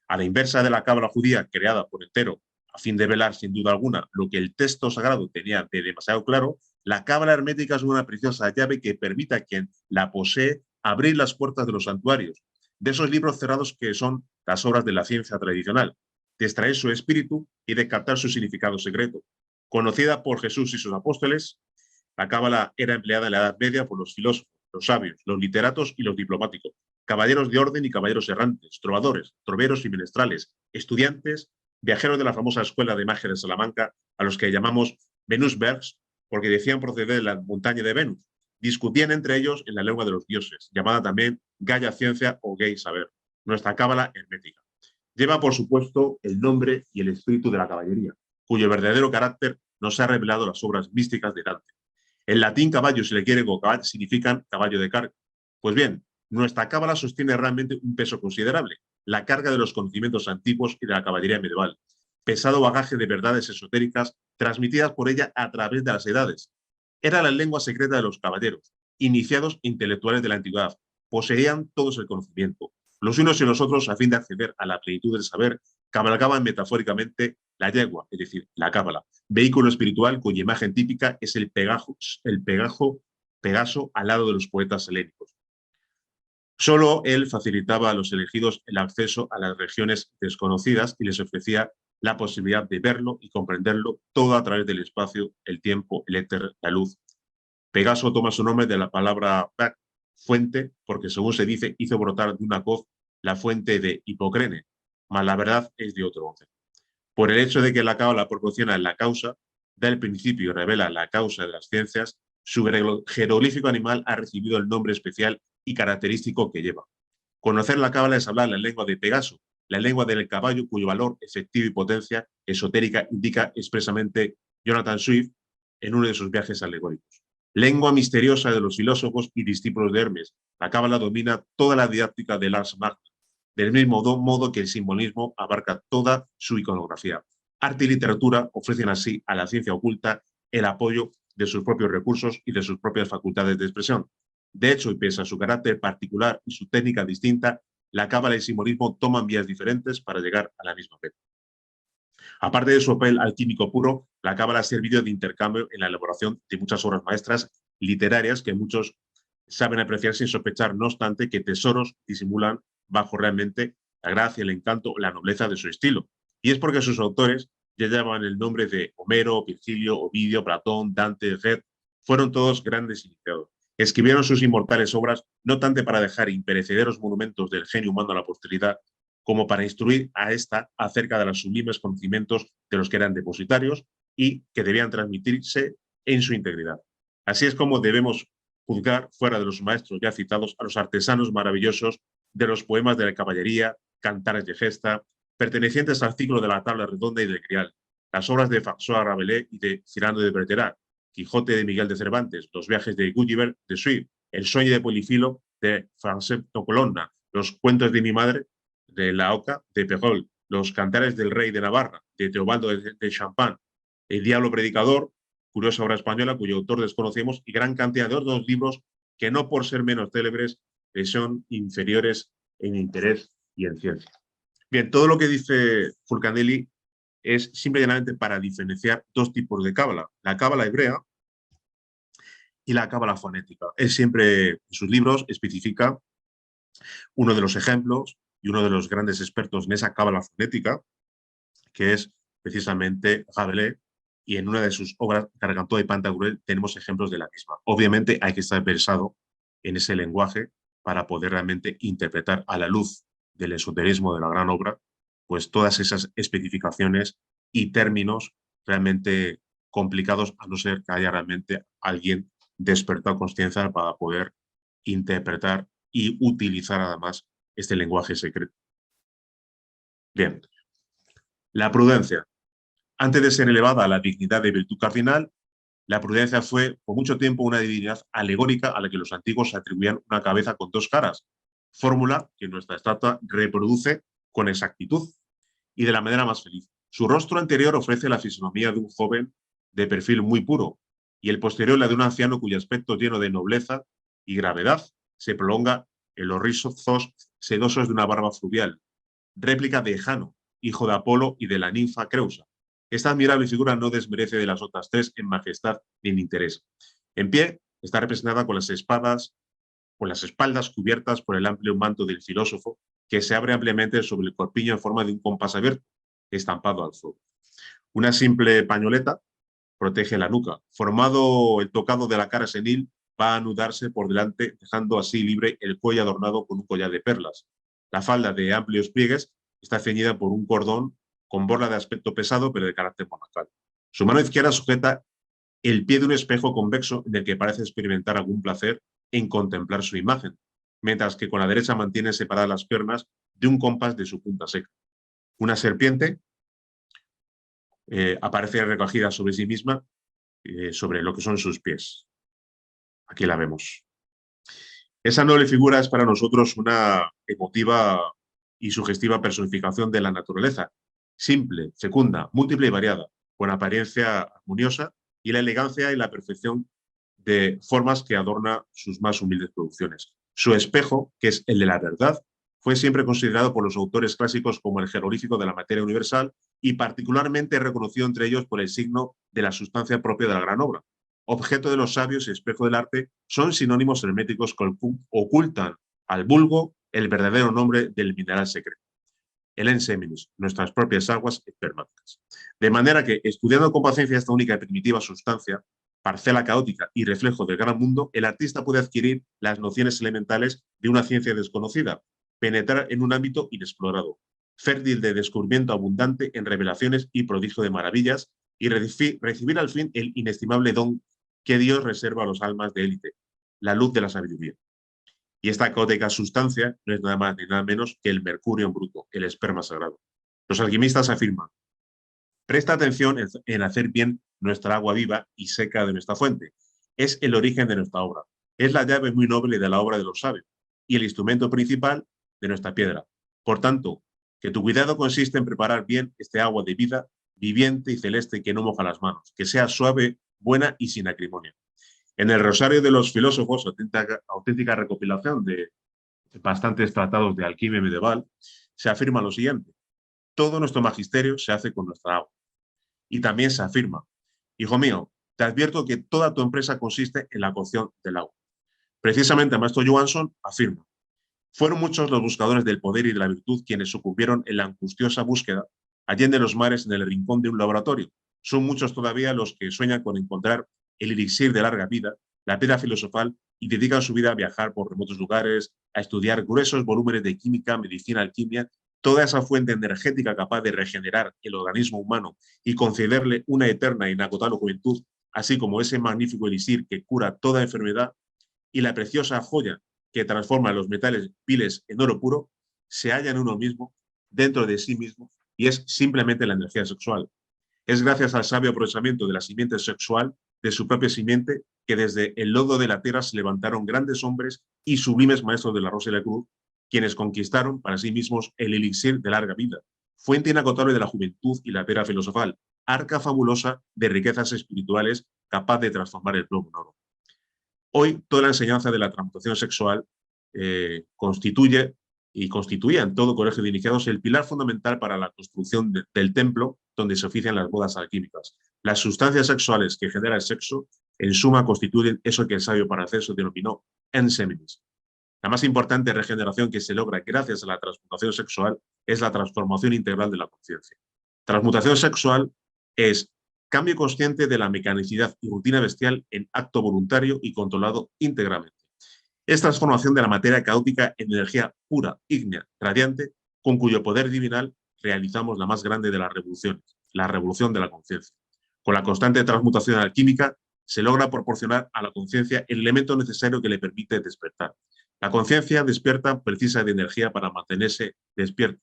A la inversa de la cábala judía creada por entero a fin de velar sin duda alguna lo que el texto sagrado tenía de demasiado claro, la cábala hermética es una preciosa llave que permite a quien la posee abrir las puertas de los santuarios, de esos libros cerrados que son las obras de la ciencia tradicional, de extraer su espíritu y de captar su significado secreto. Conocida por Jesús y sus apóstoles, la cábala era empleada en la Edad Media por los filósofos, los sabios, los literatos y los diplomáticos, caballeros de orden y caballeros errantes, trovadores, troveros y menestrales, estudiantes, viajeros de la famosa escuela de magia de Salamanca, a los que llamamos Venusbergs, porque decían proceder de la montaña de Venus. Discutían entre ellos en la lengua de los dioses, llamada también Gaia Ciencia o Gay Saber, nuestra cábala hermética. Lleva, por supuesto, el nombre y el espíritu de la caballería, cuyo verdadero carácter nos ha revelado las obras místicas de Dante. En latín, caballo, si le quiere, significan caballo de carga. Pues bien, nuestra cábala sostiene realmente un peso considerable, la carga de los conocimientos antiguos y de la caballería medieval, pesado bagaje de verdades esotéricas transmitidas por ella a través de las edades. Era la lengua secreta de los caballeros, iniciados intelectuales de la antigüedad, poseían todos el conocimiento. Los unos y los otros, a fin de acceder a la plenitud del saber, cabalgaban metafóricamente la yegua, es decir, la cábala, vehículo espiritual cuya imagen típica es el Pegaso al lado de los poetas helénicos. Solo él facilitaba a los elegidos el acceso a las regiones desconocidas y les ofrecía la posibilidad de verlo y comprenderlo todo a través del espacio, el tiempo, el éter, la luz. Pegaso toma su nombre de la palabra fuente, porque según se dice, hizo brotar de una coz la fuente de Hipocrene, mas la verdad es de otro orden. Por el hecho de que la cábala proporciona la causa, da el principio y revela la causa de las ciencias, su jeroglífico animal ha recibido el nombre especial y característico que lleva. Conocer la cábala es hablar la lengua de Pegaso, la lengua del caballo cuyo valor efectivo y potencia esotérica indica expresamente Jonathan Swift en uno de sus viajes alegóricos. Lengua misteriosa de los filósofos y discípulos de Hermes, la cábala domina toda la didáctica del Ars Magna, del mismo modo que el simbolismo abarca toda su iconografía. Arte y literatura ofrecen así a la ciencia oculta el apoyo de sus propios recursos y de sus propias facultades de expresión. De hecho, y pese a su carácter particular y su técnica distinta, la cábala y el simbolismo toman vías diferentes para llegar a la misma meta. Aparte de su papel alquímico puro, la cábala ha servido de intercambio en la elaboración de muchas obras maestras literarias que muchos saben apreciar sin sospechar, no obstante, que tesoros disimulan bajo realmente la gracia, el encanto, la nobleza de su estilo. Y es porque sus autores ya llevaban el nombre de Homero, Virgilio, Ovidio, Platón, Dante, Goethe, fueron todos grandes iniciados. Escribieron sus inmortales obras no tanto para dejar imperecederos monumentos del genio humano a la posteridad, como para instruir a esta acerca de los sublimes conocimientos de los que eran depositarios y que debían transmitirse en su integridad. Así es como debemos juzgar, fuera de los maestros ya citados, a los artesanos maravillosos de los poemas de la caballería, cantares de gesta, pertenecientes al ciclo de la tabla redonda y del grial, las obras de François Rabelais y de Cyrano de Bergerac, Quijote de Miguel de Cervantes, los viajes de Gulliver de Swift, El sueño de Polifilo de Francesco Colonna, los cuentos de mi madre de la Oca de Perrault, los cantares del rey de Navarra de Teobaldo de Champagne, El diablo predicador, curiosa obra española cuyo autor desconocemos, y gran cantidad de otros libros que no por ser menos célebres son inferiores en interés y en ciencia. Bien, todo lo que dice Fulcanelli es simplemente para diferenciar dos tipos de cábala, la cábala hebrea y la cábala fonética. Él siempre en sus libros especifica uno de los ejemplos y uno de los grandes expertos en esa cábala fonética, que es precisamente Rabelais, y en una de sus obras, Gargantúa y Pantagruel, tenemos ejemplos de la misma. Obviamente hay que estar versado en ese lenguaje para poder realmente interpretar a la luz del esoterismo de la gran obra, pues todas esas especificaciones y términos realmente complicados, a no ser que haya realmente alguien despertado conciencia para poder interpretar y utilizar además este lenguaje secreto. Bien, la prudencia. Antes de ser elevada a la dignidad de virtud cardinal, la prudencia fue por mucho tiempo una divinidad alegórica a la que los antiguos atribuían una cabeza con dos caras, fórmula que nuestra estatua reproduce con exactitud y de la manera más feliz. Su rostro anterior ofrece la fisonomía de un joven de perfil muy puro y el posterior la de un anciano cuyo aspecto lleno de nobleza y gravedad se prolonga en los rizos sedosos de una barba fluvial, réplica de Jano, hijo de Apolo y de la ninfa Creusa. Esta admirable figura no desmerece de las otras tres en majestad ni en interés. En pie está representada con las espaldas cubiertas por el amplio manto del filósofo, que se abre ampliamente sobre el corpiño en forma de un compás abierto, estampado al fuego. Una simple pañoleta protege la nuca. Formado el tocado de la cara senil, va a anudarse por delante, dejando así libre el cuello adornado con un collar de perlas. La falda de amplios pliegues está ceñida por un cordón con borla de aspecto pesado, pero de carácter monacal. Su mano izquierda sujeta el pie de un espejo convexo en el que parece experimentar algún placer en contemplar su imagen, mientras que con la derecha mantiene separadas las piernas de un compás de su punta seca. Una serpiente aparece recogida sobre sí misma, sobre lo que son sus pies. Aquí la vemos. Esa noble figura es para nosotros una emotiva y sugestiva personificación de la naturaleza, simple, fecunda, múltiple y variada, con apariencia armoniosa y la elegancia y la perfección de formas que adorna sus más humildes producciones. Su espejo, que es el de la verdad, fue siempre considerado por los autores clásicos como el jeroglífico de la materia universal y particularmente reconocido entre ellos por el signo de la sustancia propia de la gran obra. Objeto de los sabios y espejo del arte son sinónimos herméticos que ocultan al vulgo el verdadero nombre del mineral secreto. El enseminis, nuestras propias aguas espermáticas. De manera que, estudiando con paciencia esta única y primitiva sustancia, parcela caótica y reflejo del gran mundo, el artista puede adquirir las nociones elementales de una ciencia desconocida, penetrar en un ámbito inexplorado, fértil de descubrimiento abundante en revelaciones y prodigio de maravillas, y recibir al fin el inestimable don que Dios reserva a los almas de élite, la luz de la sabiduría. Y esta caótica sustancia no es nada más ni nada menos que el mercurio en bruto, el esperma sagrado. Los alquimistas afirman: presta atención en hacer bien nuestra agua viva y seca de nuestra fuente. Es el origen de nuestra obra. Es la llave muy noble de la obra de los sabios y el instrumento principal de nuestra piedra. Por tanto, que tu cuidado consiste en preparar bien este agua de vida, viviente y celeste que no moja las manos, que sea suave, buena y sin acrimonia. En el Rosario de los Filósofos, auténtica recopilación de bastantes tratados de alquimia medieval, se afirma lo siguiente: todo nuestro magisterio se hace con nuestra agua. Y también se afirma: hijo mío, te advierto que toda tu empresa consiste en la cocción del agua. Precisamente el maestro Johansson afirma: fueron muchos los buscadores del poder y de la virtud quienes sucumbieron en la angustiosa búsqueda allende los mares en el rincón de un laboratorio. Son muchos todavía los que sueñan con encontrar el elixir de larga vida, la piedra filosofal, y dedican su vida a viajar por remotos lugares, a estudiar gruesos volúmenes de química, medicina, alquimia, toda esa fuente energética capaz de regenerar el organismo humano y concederle una eterna e inagotable juventud, así como ese magnífico elixir que cura toda enfermedad y la preciosa joya que transforma los metales viles en oro puro, se halla en uno mismo, dentro de sí mismo, y es simplemente la energía sexual. Es gracias al sabio aprovechamiento de la simiente sexual, de su propia simiente, que desde el lodo de la tierra se levantaron grandes hombres y sublimes maestros de la Rosa y la Cruz, quienes conquistaron para sí mismos el elixir de larga vida, fuente inagotable de la juventud y la piedra filosofal, arca fabulosa de riquezas espirituales capaz de transformar el plomo en oro. Hoy, toda la enseñanza de la transmutación sexual constituye y constituía en todo colegio de iniciados el pilar fundamental para la construcción del templo donde se ofician las bodas alquímicas. Las sustancias sexuales que genera el sexo, en suma, constituyen eso que el sabio Paracelso denominó enseminis. La más importante regeneración que se logra gracias a la transmutación sexual es la transformación integral de la conciencia. Transmutación sexual es cambio consciente de la mecanicidad y rutina bestial en acto voluntario y controlado íntegramente. Es transformación de la materia caótica en energía pura, ígnea, radiante, con cuyo poder divinal realizamos la más grande de las revoluciones, la revolución de la conciencia. Con la constante transmutación alquímica se logra proporcionar a la conciencia el elemento necesario que le permite despertar. La conciencia despierta precisa de energía para mantenerse despierta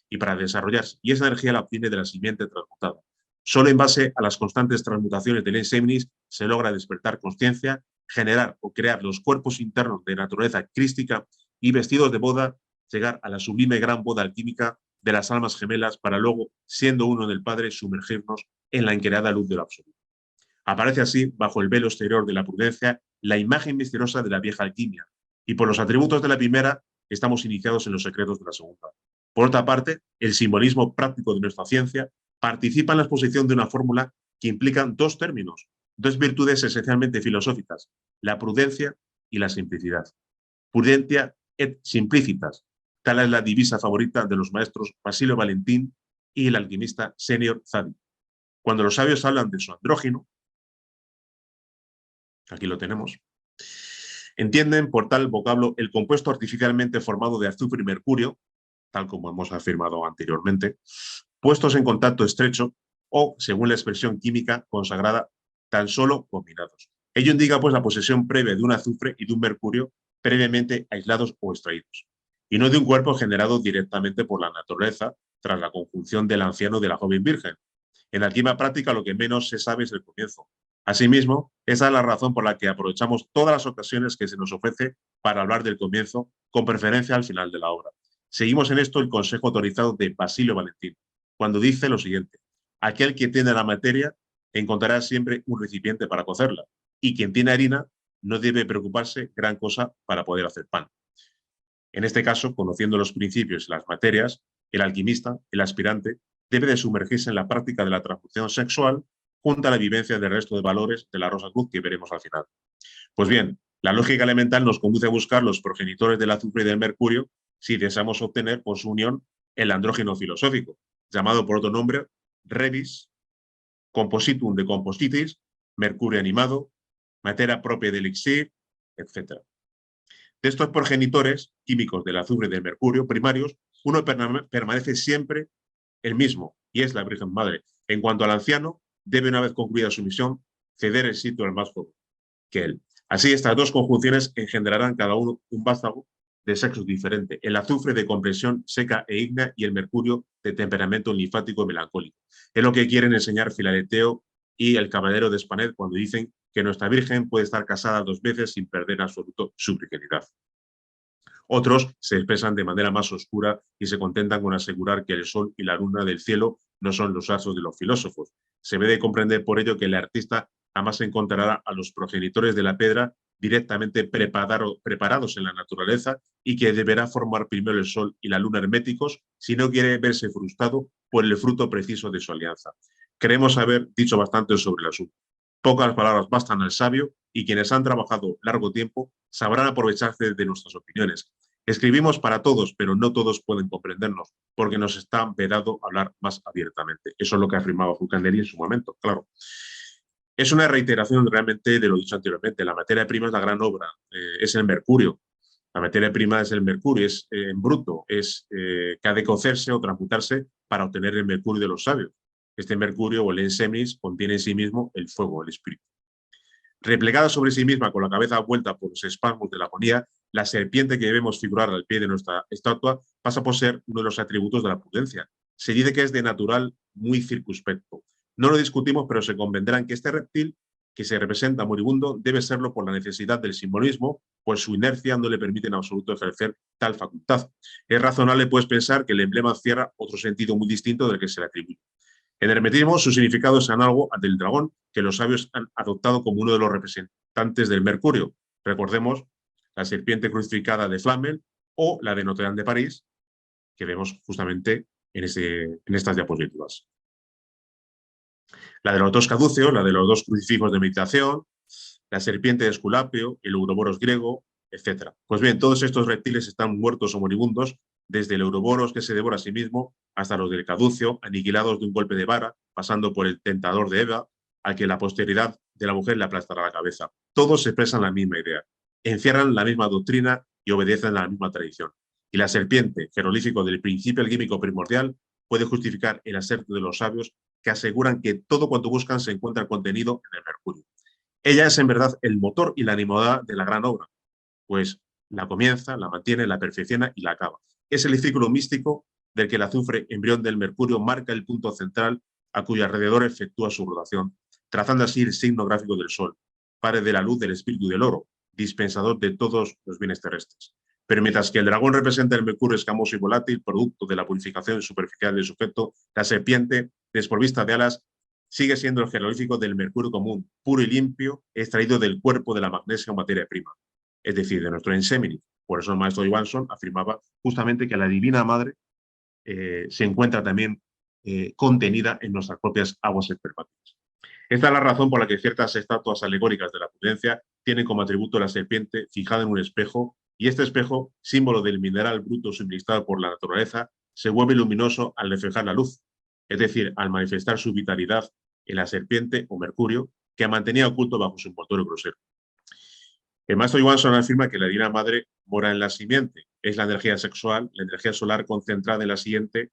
y para desarrollarse, y esa energía la obtiene de la simiente transmutada. Solo en base a las constantes transmutaciones del Enseminis se logra despertar conciencia, generar o crear los cuerpos internos de naturaleza crística y vestidos de boda, llegar a la sublime gran boda alquímica de las almas gemelas para luego, siendo uno del Padre, sumergirnos en la increada luz del absoluto. Aparece así, bajo el velo exterior de la prudencia, la imagen misteriosa de la vieja alquimia, y por los atributos de la primera estamos iniciados en los secretos de la segunda. Por otra parte, el simbolismo práctico de nuestra ciencia participa en la exposición de una fórmula que implica dos términos, dos virtudes esencialmente filosóficas, la prudencia y la simplicidad. Prudentia et simplicitas, tal es la divisa favorita de los maestros Basilio Valentín y el alquimista Senior Zadig. Cuando los sabios hablan de su andrógino, aquí lo tenemos, entienden por tal vocablo el compuesto artificialmente formado de azufre y mercurio, tal como hemos afirmado anteriormente, puestos en contacto estrecho o, según la expresión química consagrada, tan solo combinados. Ello indica, pues, la posesión previa de un azufre y de un mercurio previamente aislados o extraídos, y no de un cuerpo generado directamente por la naturaleza tras la conjunción del anciano y de la joven virgen. En la alquimia práctica lo que menos se sabe es el comienzo. Asimismo, esa es la razón por la que aprovechamos todas las ocasiones que se nos ofrece para hablar del comienzo, con preferencia al final de la obra. Seguimos en esto el consejo autorizado de Basilio Valentín, cuando dice lo siguiente: aquel que tiene la materia encontrará siempre un recipiente para cocerla, y quien tiene harina no debe preocuparse gran cosa para poder hacer pan. En este caso, conociendo los principios y las materias, el alquimista, el aspirante, debe de sumergirse en la práctica de la transmutación sexual junto a la vivencia del resto de valores de la Rosa Cruz que veremos al final. Pues bien, la lógica elemental nos conduce a buscar los progenitores del azufre y del mercurio si deseamos obtener por su unión el andrógeno filosófico, llamado por otro nombre Rebis, Compositum de Compositis, Mercurio animado, Materia propia del elixir, etc. De estos progenitores químicos del azufre y del mercurio primarios, uno permanece siempre el mismo, y es la Virgen Madre. En cuanto al anciano, debe, una vez concluida su misión, ceder el sitio al más joven que él. Así, estas dos conjunciones engendrarán cada uno un vástago de sexo diferente, el azufre de comprensión seca e ígnea y el mercurio de temperamento linfático y melancólico. Es lo que quieren enseñar Filareteo y el caballero de Espanet cuando dicen que nuestra Virgen puede estar casada 2 veces sin perder en absoluto su virginidad. Otros se expresan de manera más oscura y se contentan con asegurar que el sol y la luna del cielo no son los astros de los filósofos. Se debe de comprender por ello que el artista jamás encontrará a los progenitores de la piedra directamente preparados en la naturaleza y que deberá formar primero el sol y la luna herméticos si no quiere verse frustrado por el fruto preciso de su alianza. Creemos haber dicho bastante sobre el asunto. Pocas palabras bastan al sabio y quienes han trabajado largo tiempo sabrán aprovecharse de nuestras opiniones. Escribimos para todos, pero no todos pueden comprendernos, porque nos está vedado hablar más abiertamente. Eso es lo que afirmaba Fulcanelli en su momento, claro. Es una reiteración realmente de lo dicho anteriormente. La materia prima es la gran obra, es el mercurio. La materia prima es el mercurio, es en bruto, es que ha de cocerse o transmutarse para obtener el mercurio de los sabios. Este mercurio o el enseminis contiene en sí mismo el fuego, el espíritu. Replegada sobre sí misma con la cabeza vuelta por los espasmos de la agonía, la serpiente que debemos figurar al pie de nuestra estatua pasa por ser uno de los atributos de la prudencia. Se dice que es de natural muy circunspecto. No lo discutimos, pero se convendrán que este reptil que se representa moribundo debe serlo por la necesidad del simbolismo, pues su inercia no le permite en absoluto ejercer tal facultad. Es razonable, pues, pensar que el emblema encierra otro sentido muy distinto del que se le atribuye. En el hermetismo, su significado es análogo al del dragón, que los sabios han adoptado como uno de los representantes del mercurio. Recordemos la serpiente crucificada de Flamel o la de Notre Dame de París, que vemos justamente en estas diapositivas. La de los dos caduceos, la de los dos crucifijos de meditación, la serpiente de Esculapio, el Ouroboros griego, etc. Pues bien, todos estos reptiles están muertos o moribundos, desde el Ouroboros que se devora a sí mismo hasta los del caduceo, aniquilados de un golpe de vara, pasando por el tentador de Eva, al que la posteridad de la mujer le aplastará la cabeza. Todos expresan la misma idea, encierran la misma doctrina y obedecen a la misma tradición. Y la serpiente, jeroglífico del principio alquímico primordial, puede justificar el aserto de los sabios que aseguran que todo cuanto buscan se encuentra contenido en el mercurio. Ella es en verdad el motor y la animadora de la gran obra, pues la comienza, la mantiene, la perfecciona y la acaba. Es el círculo místico del que el azufre, embrión del mercurio, marca el punto central a cuyo alrededor efectúa su rotación, trazando así el signo gráfico del Sol, padre de la luz, del espíritu y del oro, dispensador de todos los bienes terrestres. Pero mientras que el dragón representa el mercurio escamoso y volátil, producto de la purificación superficial del sujeto, la serpiente, desprovista de alas, sigue siendo el jeroglífico del mercurio común, puro y limpio, extraído del cuerpo de la magnesia o materia prima, es decir, de nuestro ensémini. Por eso el maestro Johansson afirmaba justamente que la Divina Madre se encuentra también contenida en nuestras propias aguas espermáticas. Esta es la razón por la que ciertas estatuas alegóricas de la prudencia tienen como atributo la serpiente fijada en un espejo, y este espejo, símbolo del mineral bruto suministrado por la naturaleza, se vuelve luminoso al reflejar la luz, es decir, al manifestar su vitalidad en la serpiente o mercurio, que mantenía oculto bajo su envoltorio grosero. El maestro Johansson afirma que la Divina Madre mora en la simiente, es la energía sexual, la energía solar concentrada en la simiente,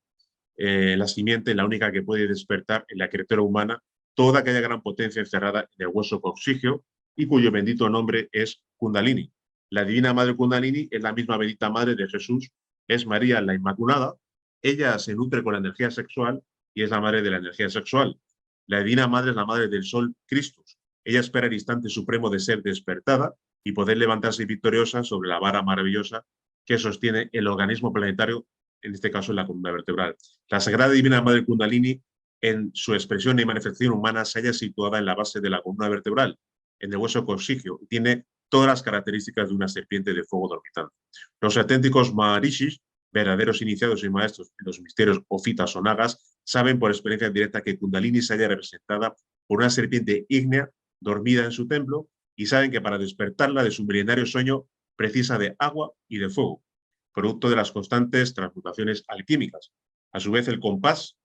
la única que puede despertar en la criatura humana toda aquella gran potencia encerrada en el hueso coxígeo y cuyo bendito nombre es Kundalini. La Divina Madre Kundalini es la misma bendita Madre de Jesús, es María la Inmaculada, ella se nutre con la energía sexual y es la madre de la energía sexual. La Divina Madre es la madre del Sol Christus, ella espera el instante supremo de ser despertada y poder levantarse victoriosa sobre la vara maravillosa que sostiene el organismo planetario, en este caso la columna vertebral. La Sagrada Divina Madre Kundalini, en su expresión y manifestación humana, se halla situada en la base de la columna vertebral, en el hueso coxígeo, y tiene todas las características de una serpiente de fuego dormitante. Los auténticos Maharishis, verdaderos iniciados y maestros en los misterios ofitas o nagas, saben por experiencia directa que Kundalini se halla representada por una serpiente ígnea dormida en su templo, y saben que para despertarla de su milenario sueño precisa de agua y de fuego, producto de las constantes transmutaciones alquímicas. A su vez, el compás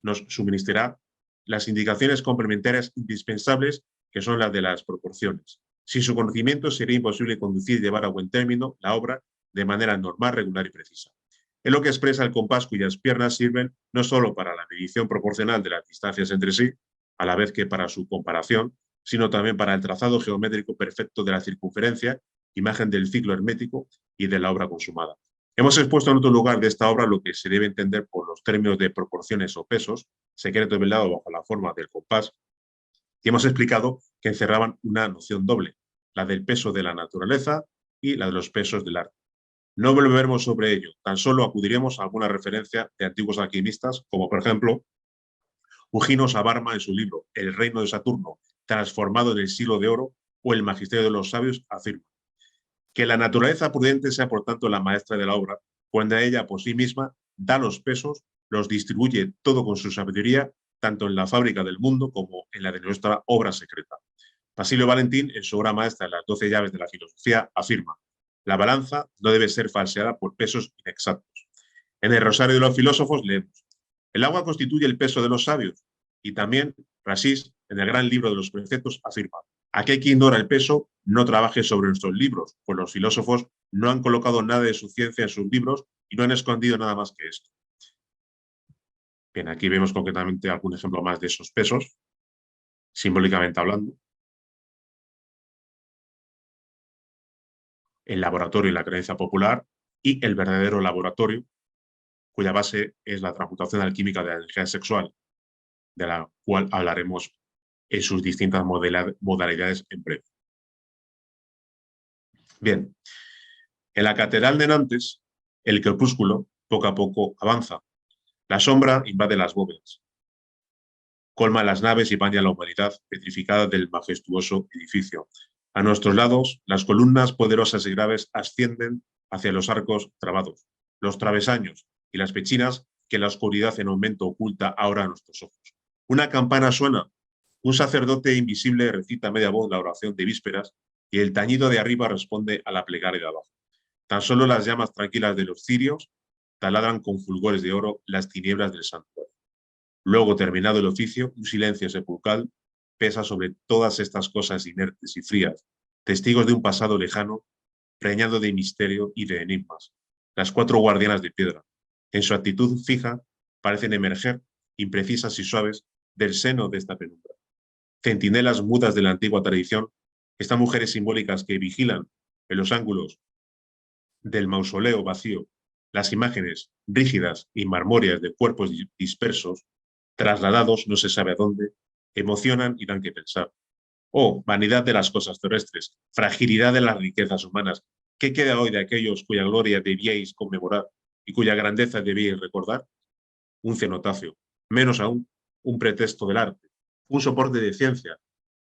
nos suministrará las indicaciones complementarias indispensables, que son las de las proporciones. Sin su conocimiento sería imposible conducir y llevar a buen término la obra de manera normal, regular y precisa. Es lo que expresa el compás, cuyas piernas sirven no solo para la medición proporcional de las distancias entre sí, a la vez que para su comparación, sino también para el trazado geométrico perfecto de la circunferencia, imagen del ciclo hermético y de la obra consumada. Hemos expuesto en otro lugar de esta obra lo que se debe entender por los términos de proporciones o pesos, secreto velado bajo la forma del compás, y hemos explicado que encerraban una noción doble, la del peso de la naturaleza y la de los pesos del arte. No volveremos sobre ello, tan solo acudiremos a alguna referencia de antiguos alquimistas, como por ejemplo Ugino Savarma en su libro El reino de Saturno, transformado en el siglo de oro, o el Magisterio de los Sabios, afirma que la naturaleza prudente sea por tanto la maestra de la obra, cuando ella por sí misma da los pesos, los distribuye todo con su sabiduría, tanto en la fábrica del mundo como en la de nuestra obra secreta. Basilio Valentín, en su obra maestra Las 12 llaves de la filosofía, afirma: la balanza no debe ser falseada por pesos inexactos. En el Rosario de los Filósofos leemos: el agua constituye el peso de los sabios. Y también Rasís, en el gran libro de los preceptos, afirma: aquel que ignora el peso no trabaje sobre nuestros libros, pues los filósofos no han colocado nada de su ciencia en sus libros y no han escondido nada más que esto. Bien, aquí vemos concretamente algún ejemplo más de esos pesos, simbólicamente hablando. El laboratorio y la creencia popular, y el verdadero laboratorio, cuya base es la transmutación alquímica de la energía sexual, de la cual hablaremos en sus distintas modalidades en breve. Bien, en la catedral de Nantes, el crepúsculo poco a poco avanza. La sombra invade las bóvedas, colma las naves y baña la humanidad petrificada del majestuoso edificio. A nuestros lados, las columnas poderosas y graves ascienden hacia los arcos trabados, los travesaños y las pechinas que la oscuridad en aumento oculta ahora a nuestros ojos. Una campana suena, un sacerdote invisible recita a media voz la oración de vísperas y el tañido de arriba responde a la plegaria de abajo. Tan solo las llamas tranquilas de los cirios taladran con fulgores de oro las tinieblas del santuario. Luego, terminado el oficio, un silencio sepulcral pesa sobre todas estas cosas inertes y frías, testigos de un pasado lejano, preñado de misterio y de enigmas. Las 4 guardianas de piedra, en su actitud fija, parecen emerger, imprecisas y suaves, del seno de esta penumbra. Centinelas mudas de la antigua tradición, estas mujeres simbólicas que vigilan en los ángulos del mausoleo vacío las imágenes rígidas y marmóreas de cuerpos dispersos, trasladados no se sabe a dónde, emocionan y dan que pensar. Oh, vanidad de las cosas terrestres, fragilidad de las riquezas humanas. ¿Qué queda hoy de aquellos cuya gloria debíais conmemorar y cuya grandeza debíais recordar? Un cenotafio, menos aún, un pretexto del arte, un soporte de ciencia,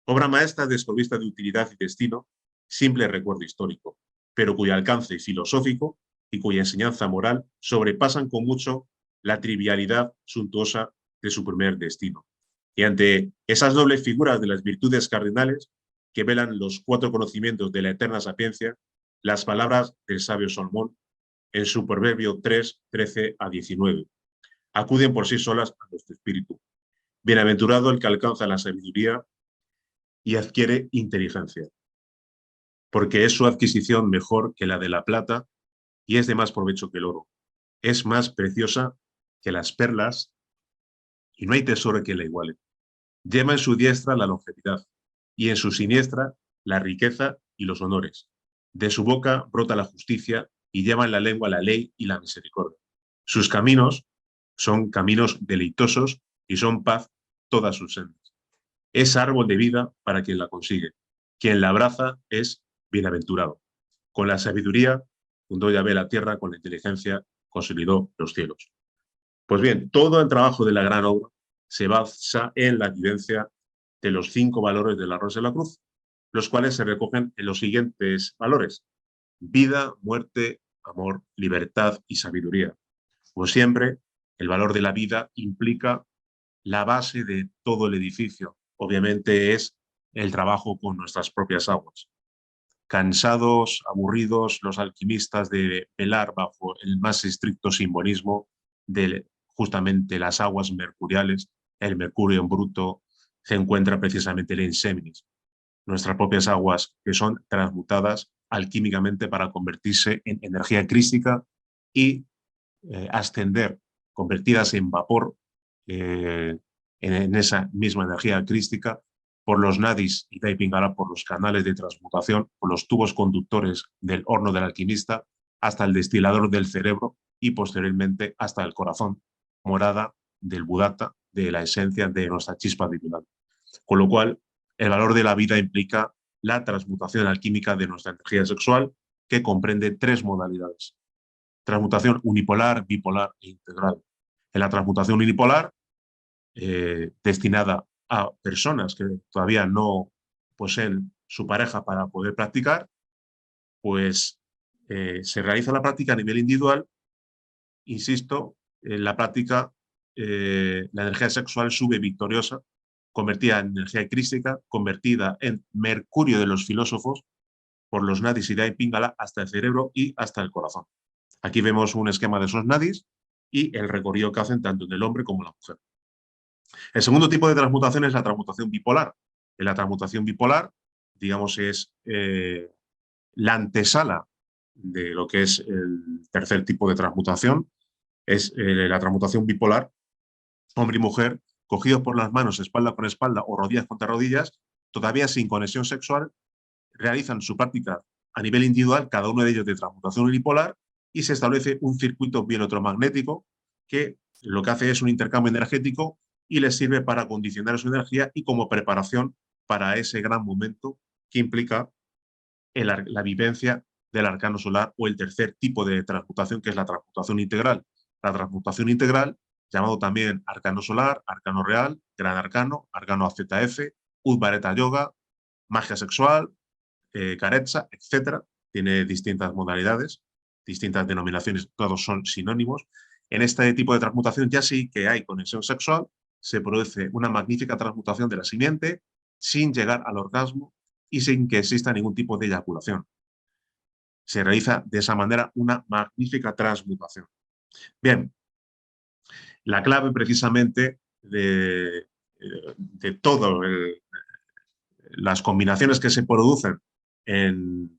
obra maestra desprovista de utilidad y destino, simple recuerdo histórico, pero cuyo alcance filosófico y cuya enseñanza moral sobrepasan con mucho la trivialidad suntuosa de su primer destino. Y ante esas dobles figuras de las virtudes cardinales que velan los 4 conocimientos de la eterna sapiencia, las palabras del sabio Salomón en su proverbio 3, 13 a 19 acuden por sí solas a nuestro espíritu. Bienaventurado el que alcanza la sabiduría y adquiere inteligencia, porque es su adquisición mejor que la de la plata y es de más provecho que el oro. Es más preciosa que las perlas y no hay tesoro que la iguale. Lleva en su diestra la longevidad y en su siniestra la riqueza y los honores. De su boca brota la justicia y lleva en la lengua la ley y la misericordia. Sus caminos son caminos deleitosos y son paz todas sus sendas. Es árbol de vida para quien la consigue. Quien la abraza es bienaventurado. Con la sabiduría fundó Yahvé la tierra, con la inteligencia consolidó los cielos. Pues bien, todo el trabajo de la gran obra se basa en la vivencia de los 5 valores de la Rosa de la Cruz, los cuales se recogen en los siguientes valores: vida, muerte, amor, libertad y sabiduría. Como siempre, el valor de la vida implica la base de todo el edificio. Obviamente es el trabajo con nuestras propias aguas. Cansados, aburridos, los alquimistas de velar bajo el más estricto simbolismo de justamente las aguas mercuriales, el mercurio en bruto, se encuentra precisamente el inseminis, nuestras propias aguas que son transmutadas alquímicamente para convertirse en energía crística y ascender, convertidas en vapor, en esa misma energía crística, por los nadis y Pingala, por los canales de transmutación, por los tubos conductores del horno del alquimista, hasta el destilador del cerebro y posteriormente hasta el corazón, morada del Budatta, de la esencia de nuestra chispa divinal. Con lo cual, el valor de la vida implica la transmutación alquímica de nuestra energía sexual, que comprende 3 modalidades: transmutación unipolar, bipolar e integral. En la transmutación unipolar, destinada a personas que todavía no poseen su pareja para poder practicar, pues se realiza la práctica a nivel individual. Insisto, en la práctica la energía sexual sube victoriosa, convertida en energía crística, convertida en mercurio de los filósofos por los nadis y de Pingala hasta el cerebro y hasta el corazón. Aquí vemos un esquema de esos nadis y el recorrido que hacen tanto en el hombre como en la mujer. El segundo tipo de transmutación es la transmutación bipolar. En la transmutación bipolar, digamos, es la antesala de lo que es el tercer tipo de transmutación, es la transmutación bipolar, hombre y mujer, cogidos por las manos espalda con espalda o rodillas contra rodillas, todavía sin conexión sexual, realizan su práctica a nivel individual, cada uno de ellos de transmutación unipolar, y se establece un circuito bioelectromagnético que lo que hace es un intercambio energético y les sirve para condicionar su energía y como preparación para ese gran momento que implica la vivencia del arcano solar o el tercer tipo de transmutación, que es la transmutación integral. La transmutación integral, llamado también arcano solar, arcano real, gran arcano, arcano AZF, Udvareta Yoga, magia sexual, Carezza, etc. Tiene distintas modalidades, distintas denominaciones, todos son sinónimos. En este tipo de transmutación ya sí que hay conexión sexual, se produce una magnífica transmutación de la simiente sin llegar al orgasmo y sin que exista ningún tipo de eyaculación. Se realiza de esa manera una magnífica transmutación. Bien, la clave precisamente de todas las combinaciones que se producen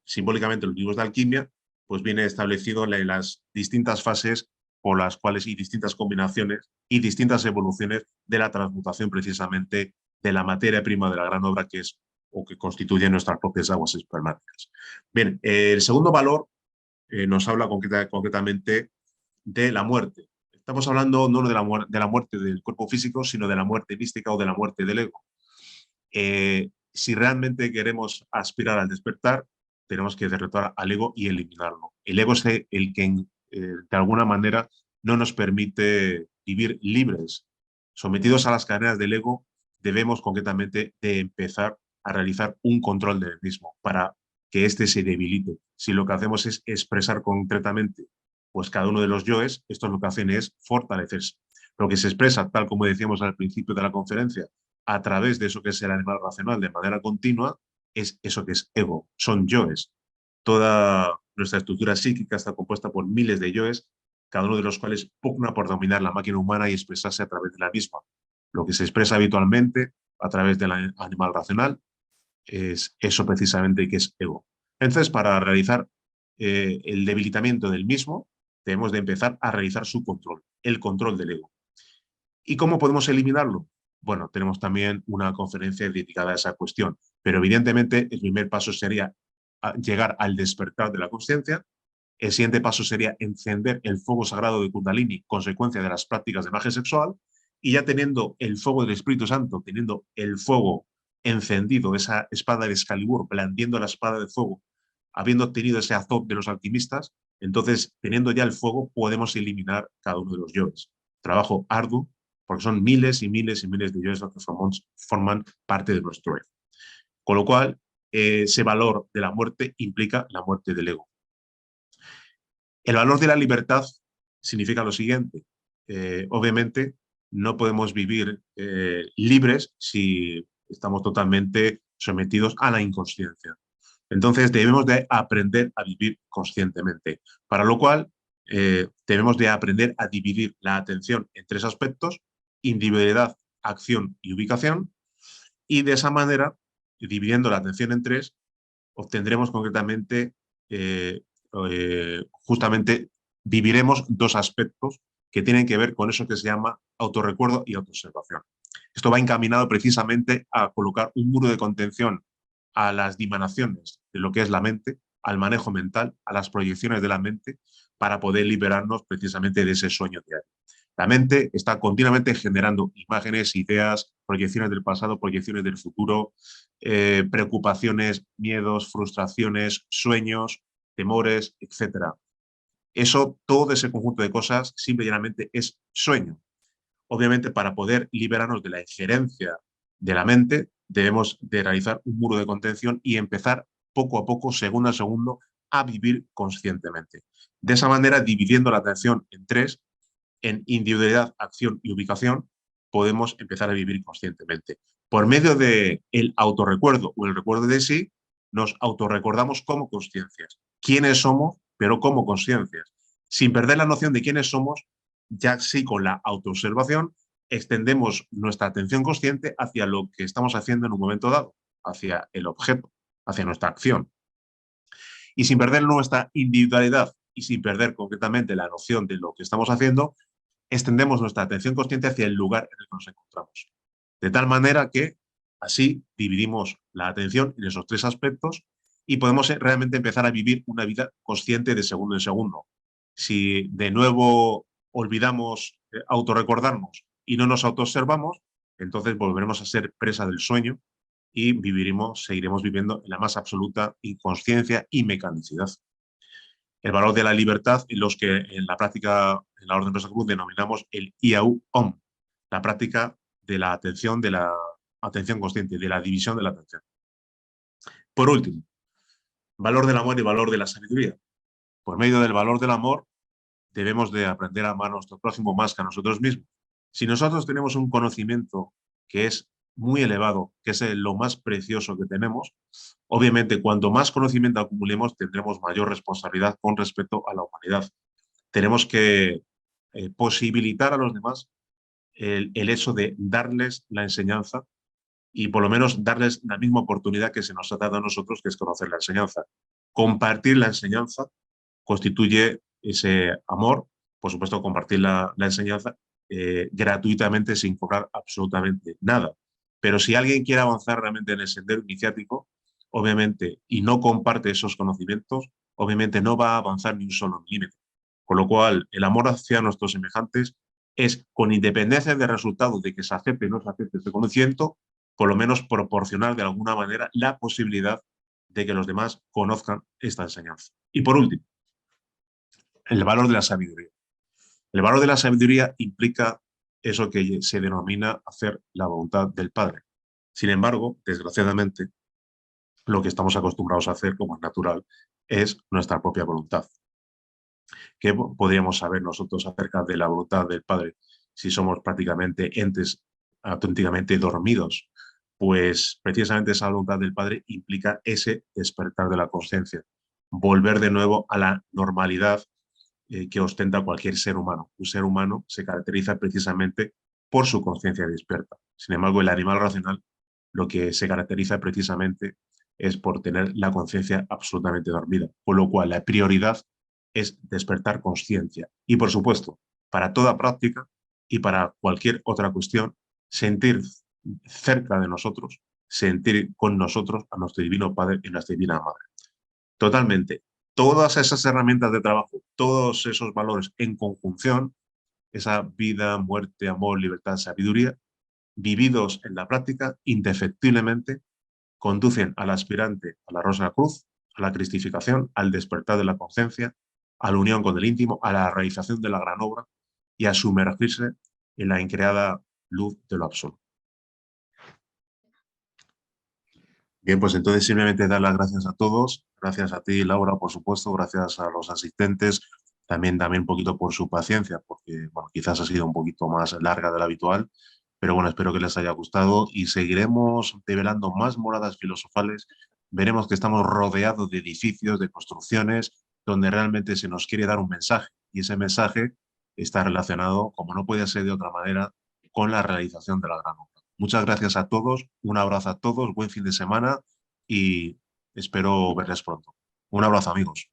simbólicamente en los libros de alquimia, pues viene establecido en las distintas fases por las cuales y distintas combinaciones y distintas evoluciones de la transmutación precisamente de la materia prima de la gran obra que es o que constituye nuestras propias aguas espermáticas. Bien, el segundo valor nos habla concretamente de la muerte. Estamos hablando no de la muerte del cuerpo físico, sino de la muerte mística o de la muerte del ego. Si realmente queremos aspirar al despertar, tenemos que derrotar al ego y eliminarlo. El ego es el que, de alguna manera, no nos permite vivir libres. Sometidos a las cadenas del ego, debemos concretamente de empezar a realizar un control del mismo para que éste se debilite. Si lo que hacemos es expresar concretamente pues cada uno de los yoes, esto lo que hacen es fortalecerse. Lo que se expresa, tal como decíamos al principio de la conferencia, a través de eso que es el animal racional de manera continua, es eso que es ego, son yoes. Toda nuestra estructura psíquica está compuesta por miles de yoes, cada uno de los cuales pugna por dominar la máquina humana y expresarse a través de la misma. Lo que se expresa habitualmente a través del animal racional es eso precisamente que es ego. Entonces, para realizar el debilitamiento del mismo, debemos de empezar a realizar su control, el control del ego. ¿Y cómo podemos eliminarlo? Bueno, tenemos también una conferencia dedicada a esa cuestión, pero evidentemente el primer paso sería llegar al despertar de la conciencia. El siguiente paso sería encender el fuego sagrado de Kundalini, consecuencia de las prácticas de magia sexual, y ya teniendo el fuego del Espíritu Santo, teniendo el fuego encendido, esa espada de Excalibur, blandiendo la espada de fuego, habiendo obtenido ese azot de los alquimistas, entonces, teniendo ya el fuego, podemos eliminar cada uno de los yoes. Trabajo arduo, porque son miles y miles y miles de yoes los que forman parte de nuestro ego. Con lo cual, ese valor de la muerte implica la muerte del ego. El valor de la libertad significa lo siguiente. Obviamente, no podemos vivir libres si estamos totalmente sometidos a la inconsciencia. Entonces, debemos de aprender a vivir conscientemente, para lo cual debemos de aprender a dividir la atención en tres aspectos: individualidad, acción y ubicación, y de esa manera, dividiendo la atención en tres, obtendremos concretamente, justamente viviremos dos aspectos que tienen que ver con eso que se llama autorrecuerdo y autoobservación. Esto va encaminado precisamente a colocar un muro de contención a las dimanaciones de lo que es la mente, al manejo mental, a las proyecciones de la mente, para poder liberarnos precisamente de ese sueño diario. La mente está continuamente generando imágenes, ideas, proyecciones del pasado, proyecciones del futuro, preocupaciones, miedos, frustraciones, sueños, temores, etc. Eso, todo ese conjunto de cosas, simple y llanamente es sueño. Obviamente, para poder liberarnos de la injerencia de la mente, debemos de realizar un muro de contención y empezar poco a poco, segundo a segundo, a vivir conscientemente. De esa manera, dividiendo la atención en tres, en individualidad, acción y ubicación, podemos empezar a vivir conscientemente. Por medio del autorrecuerdo o el recuerdo de sí, nos autorrecordamos como conciencias. ¿Quiénes somos? Pero como conciencias. Sin perder la noción de quiénes somos, ya sí con la autoobservación, extendemos nuestra atención consciente hacia lo que estamos haciendo en un momento dado, hacia el objeto, hacia nuestra acción. Y sin perder nuestra individualidad y sin perder concretamente la noción de lo que estamos haciendo, extendemos nuestra atención consciente hacia el lugar en el que nos encontramos. De tal manera que así dividimos la atención en esos tres aspectos y podemos realmente empezar a vivir una vida consciente de segundo en segundo. Si de nuevo olvidamos autorrecordarnos y no nos autoobservamos, entonces volveremos a ser presa del sueño y seguiremos viviendo en la más absoluta inconsciencia y mecanicidad. El valor de la libertad, en los que en la práctica, en la Orden Rosa Cruz, denominamos el IAU-OM, la práctica de la atención consciente, de la división de la atención. Por último, valor del amor y valor de la sabiduría. Por medio del valor del amor, debemos de aprender a amar a nuestro prójimo más que a nosotros mismos. Si nosotros tenemos un conocimiento que es muy elevado, que es lo más precioso que tenemos, obviamente cuanto más conocimiento acumulemos, tendremos mayor responsabilidad con respecto a la humanidad. Tenemos que posibilitar a los demás el hecho de darles la enseñanza y por lo menos darles la misma oportunidad que se nos ha dado a nosotros, que es conocer la enseñanza. Compartir la enseñanza constituye ese amor, por supuesto compartir la enseñanza gratuitamente sin cobrar absolutamente nada. Pero si alguien quiere avanzar realmente en el sendero iniciático, obviamente, y no comparte esos conocimientos, obviamente no va a avanzar ni un solo milímetro. Con lo cual, el amor hacia nuestros semejantes es, con independencia del resultado de que se acepte o no se acepte este conocimiento, por lo menos proporcionar de alguna manera la posibilidad de que los demás conozcan esta enseñanza. Y por último, el valor de la sabiduría. El valor de la sabiduría implica eso que se denomina hacer la voluntad del Padre. Sin embargo, desgraciadamente, lo que estamos acostumbrados a hacer, como es natural, es nuestra propia voluntad. ¿Qué podríamos saber nosotros acerca de la voluntad del Padre si somos prácticamente entes auténticamente dormidos? Pues precisamente esa voluntad del Padre implica ese despertar de la conciencia, volver de nuevo a la normalidad que ostenta cualquier ser humano. Un ser humano se caracteriza precisamente por su conciencia despierta. Sin embargo, el animal racional lo que se caracteriza precisamente es por tener la conciencia absolutamente dormida, por lo cual la prioridad es despertar conciencia. Y por supuesto, para toda práctica y para cualquier otra cuestión, sentir cerca de nosotros, sentir con nosotros a nuestro Divino Padre y nuestra Divina Madre. Totalmente. Todas esas herramientas de trabajo, todos esos valores en conjunción, esa vida, muerte, amor, libertad, sabiduría, vividos en la práctica, indefectiblemente conducen al aspirante a la Rosa Cruz, a la cristificación, al despertar de la conciencia, a la unión con el íntimo, a la realización de la gran obra y a sumergirse en la increada luz de lo absoluto. Bien, pues entonces simplemente dar las gracias a todos, gracias a ti, Laura, por supuesto, gracias a los asistentes, también un poquito por su paciencia, porque bueno, quizás ha sido un poquito más larga de la habitual, pero bueno, espero que les haya gustado y seguiremos develando más moradas filosofales. Veremos que estamos rodeados de edificios, de construcciones, donde realmente se nos quiere dar un mensaje, y ese mensaje está relacionado, como no puede ser de otra manera, con la realización de la gran obra. Muchas gracias a todos, un abrazo a todos, buen fin de semana y espero verles pronto. Un abrazo, amigos.